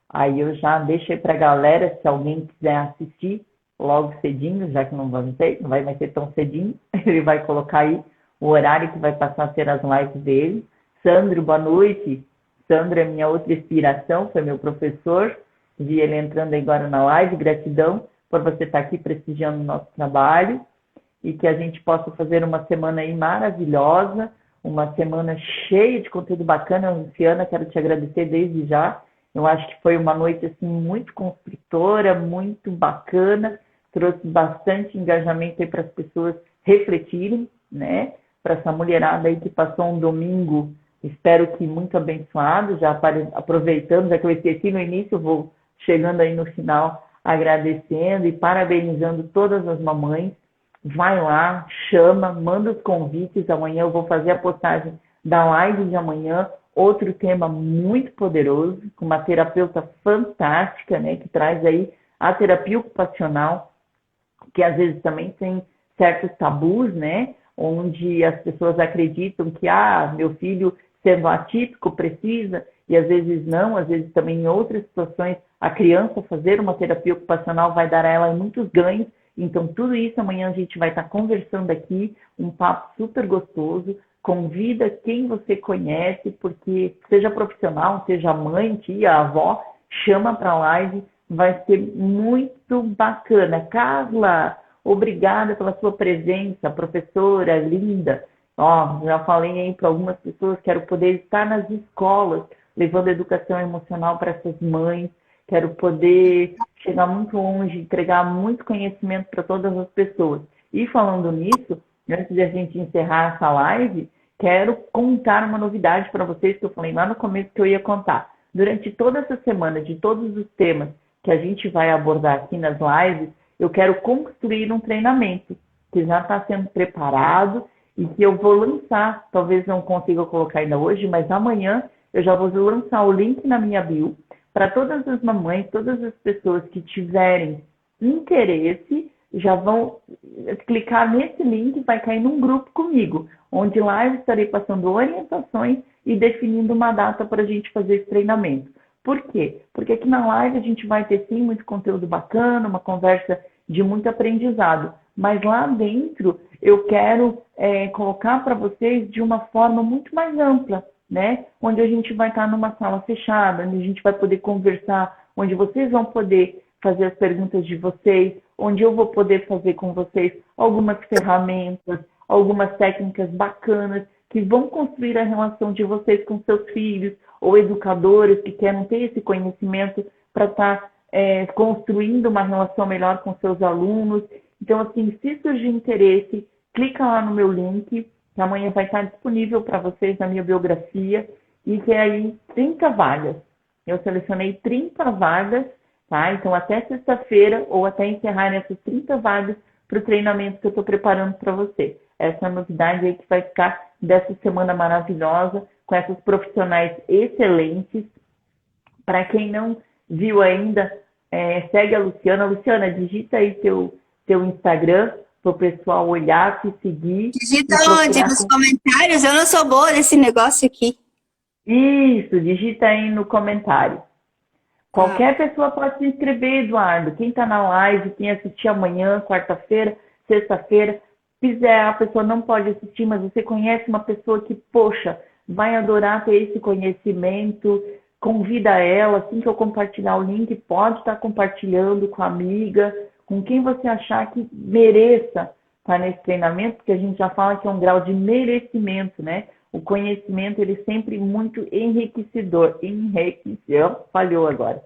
Aí eu já deixei para a galera, se alguém quiser assistir logo cedinho, já que não vai mais ser tão cedinho, ele vai colocar aí o horário que vai passar a ser as lives dele. Sandro, boa noite. Sandro é minha outra inspiração, foi meu professor. Vi ele entrando agora na live. Gratidão por você estar aqui prestigiando o nosso trabalho. E que a gente possa fazer uma semana aí maravilhosa, uma semana cheia de conteúdo bacana. Luciana, quero te agradecer desde já. Eu acho que foi uma noite assim, muito construtora, muito bacana, trouxe bastante engajamento aí para as pessoas refletirem, né? Para essa mulherada aí que passou um domingo, espero que muito abençoado, já aproveitando, já que eu esqueci no início, vou chegando aí no final agradecendo e parabenizando todas as mamães. Vai lá, chama, manda os convites. Amanhã eu vou fazer a postagem da live de amanhã. Outro tema muito poderoso, com uma terapeuta fantástica, né? Que traz aí a terapia ocupacional, que às vezes também tem certos tabus, né? Onde as pessoas acreditam que, meu filho sendo atípico precisa, e às vezes não, às vezes também em outras situações, a criança fazer uma terapia ocupacional vai dar a ela muitos ganhos. Então, tudo isso amanhã a gente vai estar conversando aqui, um papo super gostoso. Convida quem você conhece, porque seja profissional, seja mãe, tia, avó, chama para a live, vai ser muito bacana. Carla, obrigada pela sua presença, professora linda. Já falei aí para algumas pessoas, quero poder estar nas escolas, levando educação emocional para essas mães. Quero poder chegar muito longe, entregar muito conhecimento para todas as pessoas. E falando nisso, antes de a gente encerrar essa live, quero contar uma novidade para vocês que eu falei lá no começo que eu ia contar. Durante toda essa semana, de todos os temas que a gente vai abordar aqui nas lives, eu quero construir um treinamento que já está sendo preparado e que eu vou lançar. Talvez não consiga colocar ainda hoje, mas amanhã eu já vou lançar o link na minha bio para todas as mamães, todas as pessoas que tiverem interesse, já vão clicar nesse link e vai cair num grupo comigo, onde lá eu estarei passando orientações e definindo uma data para a gente fazer esse treinamento. Por quê? Porque aqui na live a gente vai ter sim muito conteúdo bacana, uma conversa de muito aprendizado, mas lá dentro eu quero colocar para vocês de uma forma muito mais ampla, né? Onde a gente vai estar numa sala fechada, onde a gente vai poder conversar, onde vocês vão poder fazer as perguntas de vocês, onde eu vou poder fazer com vocês algumas ferramentas, algumas técnicas bacanas que vão construir a relação de vocês com seus filhos ou educadores que querem ter esse conhecimento para estar construindo uma relação melhor com seus alunos. Então, assim, se surgir interesse, clica lá no meu link, que amanhã vai estar disponível para vocês na minha biografia, e que é aí 30 vagas. Eu selecionei 30 vagas, tá? Então, até sexta-feira, ou até encerrar essas 30 vagas para o treinamento que eu estou preparando para você. Essa novidade aí que vai ficar dessa semana maravilhosa, com essas profissionais excelentes. Para quem não viu ainda, segue a Luciana. Luciana, digita aí teu Instagram para o pessoal olhar, te seguir. Digita onde? Nos comentários? Eu não sou boa nesse negócio aqui. Isso, digita aí no comentário. Qualquer pessoa pode se inscrever, Eduardo. Quem está na live, quem assistir amanhã, quarta-feira, sexta-feira, a pessoa não pode assistir, mas você conhece uma pessoa que, poxa, vai adorar ter esse conhecimento, convida ela, assim que eu compartilhar o link, pode estar compartilhando com a amiga, com quem você achar que mereça estar nesse treinamento, porque a gente já fala que é um grau de merecimento, né? O conhecimento, ele é sempre muito enriquecedor. Falhou agora,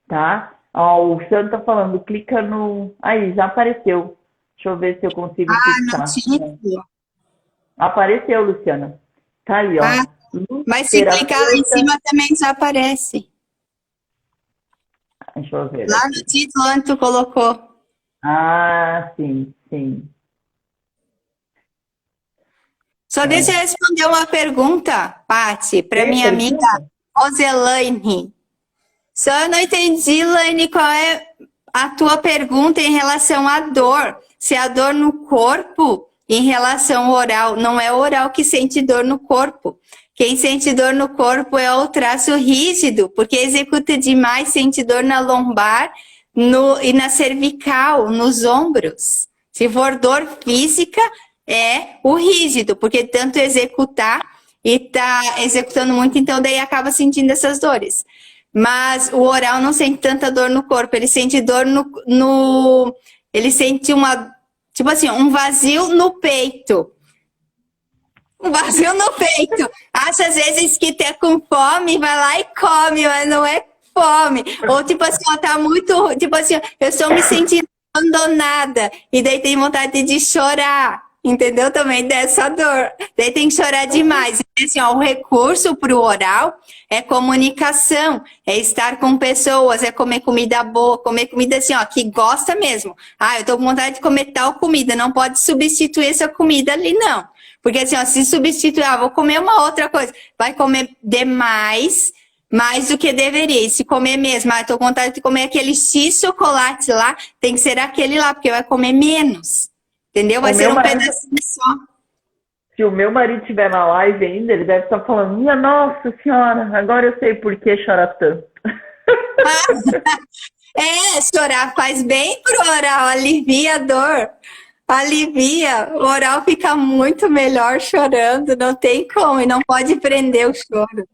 tá? Ó, o Sandro tá falando, clica no... Aí, já apareceu. Deixa eu ver se eu consigo fixar. Não tinha. Apareceu, Luciana. Tá aí, ó. Mas se clicar lá em cima também já aparece. Deixa eu ver. Lá no título onde tu colocou. Ah, sim, sim. Só deixa eu responder uma pergunta, Paty, para minha amiga Roselaine. Só eu não entendi, Laine, qual é a tua pergunta em relação à dor. Se a dor no corpo, em relação ao oral, não é o oral que sente dor no corpo. Quem sente dor no corpo é o traço rígido, porque executa demais, sente dor na lombar e na cervical, nos ombros. Se for dor física, é o rígido, porque tanto executar e tá executando muito, então daí acaba sentindo essas dores. Mas o oral não sente tanta dor no corpo, ele sente dor ele sente tipo assim, um vazio no peito. Um vazio no peito. Acha às vezes que tá com fome, vai lá e come, mas não é fome. Ou tipo assim, ó, tá muito, tipo assim, eu estou me sentindo abandonada e daí tem vontade de chorar. Entendeu? Também dessa dor. Daí tem que chorar demais. E, assim, ó, o recurso para o oral é comunicação, é estar com pessoas, é comer comida boa, comer comida assim, ó, que gosta mesmo. Ah, eu tô com vontade de comer tal comida, não pode substituir essa comida ali, não. Porque assim, ó, se substituir, vou comer uma outra coisa, vai comer demais, mais do que deveria. E se comer mesmo, eu tô com vontade de comer aquele X chocolate lá, tem que ser aquele lá, porque vai comer menos. Entendeu? Vai ser um pedacinho só. Se o meu marido estiver na live ainda, ele deve estar falando, minha nossa senhora, agora eu sei por que chora tanto. Chorar faz bem pro oral, alivia a dor. Alivia. O oral fica muito melhor chorando, não tem como, e não pode prender o choro.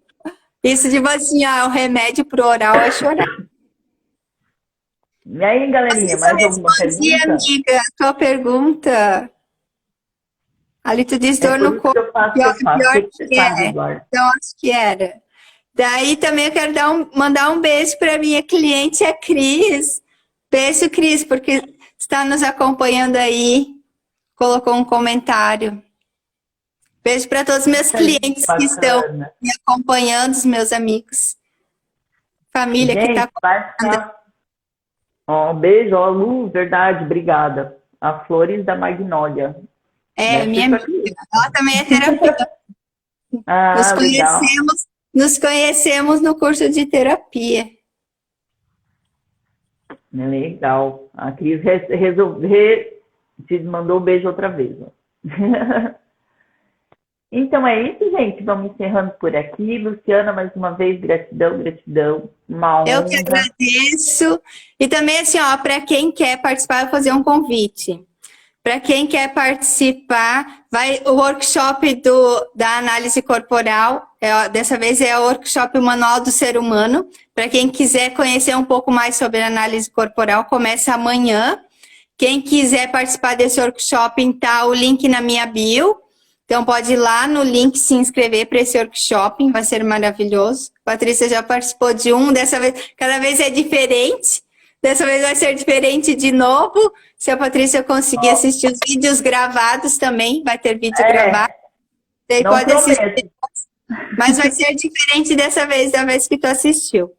Isso, tipo assim, o remédio pro oral é chorar. E aí, galerinha, mais alguma pergunta? Amiga, a tua pergunta. Ali tu diz dor no corpo. Pior que é. Então, acho que era. Daí também eu quero mandar um beijo para minha cliente, a Cris. Beijo, Cris, porque está nos acompanhando aí. Colocou um comentário. Beijo para todos os meus clientes que estão me acompanhando, os meus amigos. Família que está acompanhando. Ó, beijo, ó, Lu, verdade, obrigada. A Flores da Magnólia. É, Deve minha ser isso amiga. aqui. Ela também é terapeuta. Nos Ah, legal. conhecemos, nos conhecemos no curso de terapia. Legal. A Cris te mandou um beijo outra vez. Ó. Então é isso, gente. Vamos encerrando por aqui. Luciana, mais uma vez, gratidão, gratidão. Uma Eu que honra. agradeço. E também, assim, ó, para quem quer participar, eu vou fazer um convite. Para quem quer participar, vai o workshop da análise corporal. Dessa vez é o workshop o Manual do Ser Humano. Para quem quiser conhecer um pouco mais sobre a análise corporal, começa amanhã. Quem quiser participar desse workshop, tá o link na minha bio. Então pode ir lá no link se inscrever para esse workshop, vai ser maravilhoso. Patrícia já participou de um, dessa vez, cada vez é diferente. Dessa vez vai ser diferente de novo. Se a Patrícia conseguir assistir os vídeos gravados também, vai ter vídeo gravado. Você Não pode assistir, prometo. mas vai ser diferente dessa vez, da vez que tu assistiu.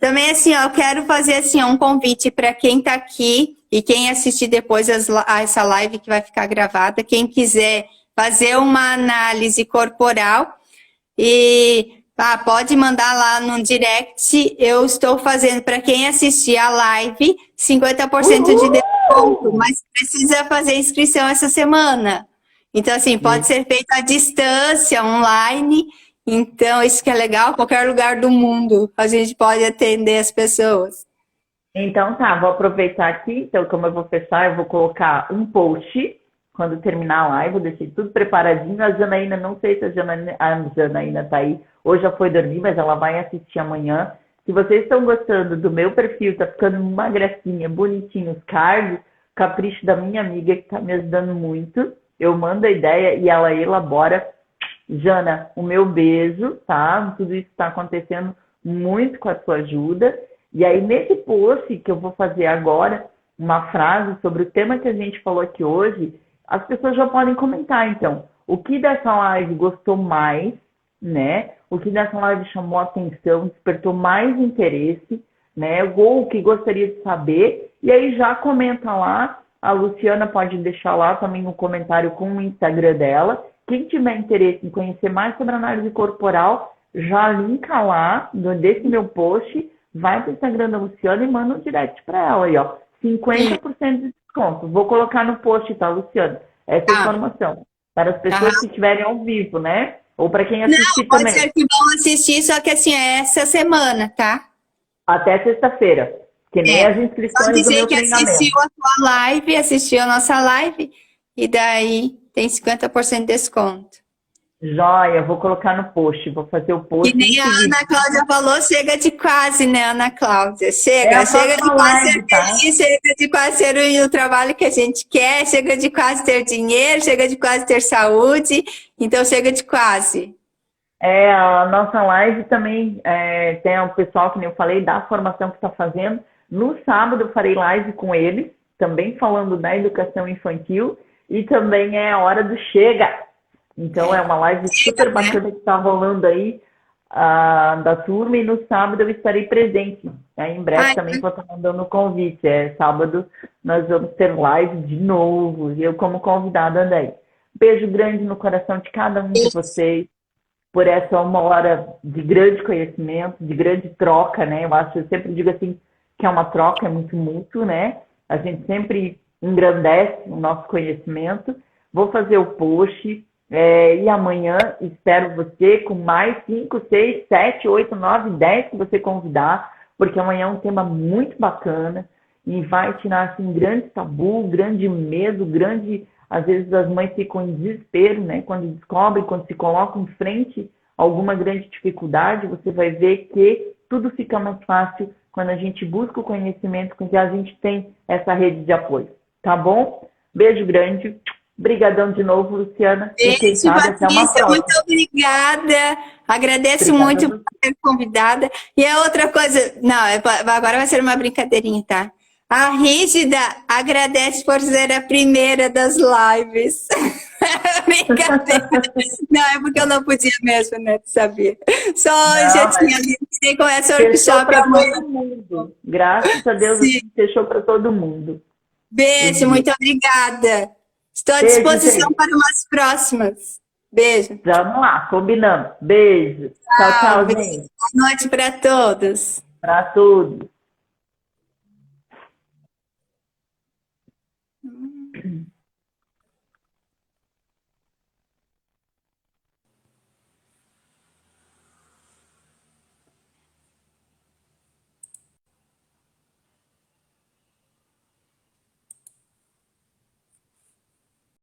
Também, assim, ó, eu quero fazer assim, ó, um convite para quem está aqui e quem assistir depois essa live que vai ficar gravada, quem quiser fazer uma análise corporal e pode mandar lá no direct. Eu estou fazendo para quem assistir a live 50% de desconto, mas precisa fazer inscrição essa semana. Então, assim, pode ser feito à distância, online. Então, isso que é legal, qualquer lugar do mundo a gente pode atender as pessoas. Então tá, vou aproveitar aqui. Então, como eu vou fechar, eu vou colocar um post quando terminar a live, vou deixar tudo preparadinho. A Janaína, não sei se a Janaína tá aí, hoje já foi dormir, mas ela vai assistir amanhã. Se vocês estão gostando do meu perfil, tá ficando uma gracinha, bonitinho os cards, capricho da minha amiga que tá me ajudando muito. Eu mando a ideia e ela elabora. Jana, o meu beijo, tá? Tudo isso está acontecendo muito com a sua ajuda. E aí, nesse post que eu vou fazer agora, uma frase sobre o tema que a gente falou aqui hoje, as pessoas já podem comentar, então, o que dessa live gostou mais, né? O que dessa live chamou a atenção, despertou mais interesse, né? Ou o que gostaria de saber. E aí já comenta lá. A Luciana pode deixar lá também no comentário com o Instagram dela. Quem tiver interesse em conhecer mais sobre análise corporal, já linka lá desse meu post, vai para o Instagram da Luciana e manda um direct para ela aí, ó. 50% de desconto. Vou colocar no post, tá, Luciana? Essa informação. Para as pessoas que estiverem ao vivo, né? Ou para quem assistir pode também. ser que vão assistir, só que assim, é essa semana, tá? Até sexta-feira. Que nem as inscrições do meu treinamento. Assistiu a tua live, assistiu a nossa live, e daí tem 50% de desconto. Joia, vou colocar no post, vou fazer o post. Que nem a Ana Cláudia falou, chega de quase, né, Ana Cláudia? Chega de quase ser feliz, chega de quase ser o trabalho que a gente quer, chega de quase ter dinheiro, chega de quase ter saúde, então chega de quase. A nossa live também tem o pessoal, que nem eu falei, da formação que está fazendo. No sábado eu farei live com eles, também falando da educação infantil, e também é a hora do Chega. Então é uma live super bacana que está rolando aí da turma, e no sábado eu estarei presente. Em breve também vou estar mandando o convite. Sábado nós vamos ter live de novo, eu como convidada daí. Beijo grande no coração de cada um de vocês por essa 1 hora de grande conhecimento, de grande troca, né? Eu sempre digo assim, que é uma troca, é muito mútuo, né? A gente sempre engrandece o nosso conhecimento. Vou fazer o post e amanhã espero você com mais 5, 6, 7, 8, 9, 10 que você convidar, porque amanhã é um tema muito bacana e vai tirar assim, grande tabu, grande medo, às vezes as mães ficam em desespero, né? Quando descobrem, quando se colocam em frente a alguma grande dificuldade, você vai ver que tudo fica mais fácil quando a gente busca o conhecimento, quando a gente tem essa rede de apoio. Tá bom? Beijo grande. Obrigadão de novo, Luciana. Beijo, e quem sabe, até uma próxima. Muito obrigada. Agradeço muito por ser convidada. E a outra coisa, agora vai ser uma brincadeirinha, tá? A Rígida agradece por ser a primeira das lives. Brincadeira. Não, é porque eu não podia mesmo, né? Tu sabia? Só Não, já mas tinha lido que com esse fechou workshop para amanhã. todo mundo. Graças a Deus, Sim. fechou para todo mundo. Beijo, muito obrigada. Estou à Beijo, disposição gente. para umas próximas. Beijo. Vamos lá, combinamos. Beijo. Tchau, Tchau. tchau, Beijo. gente. Boa noite para todos. Para todos.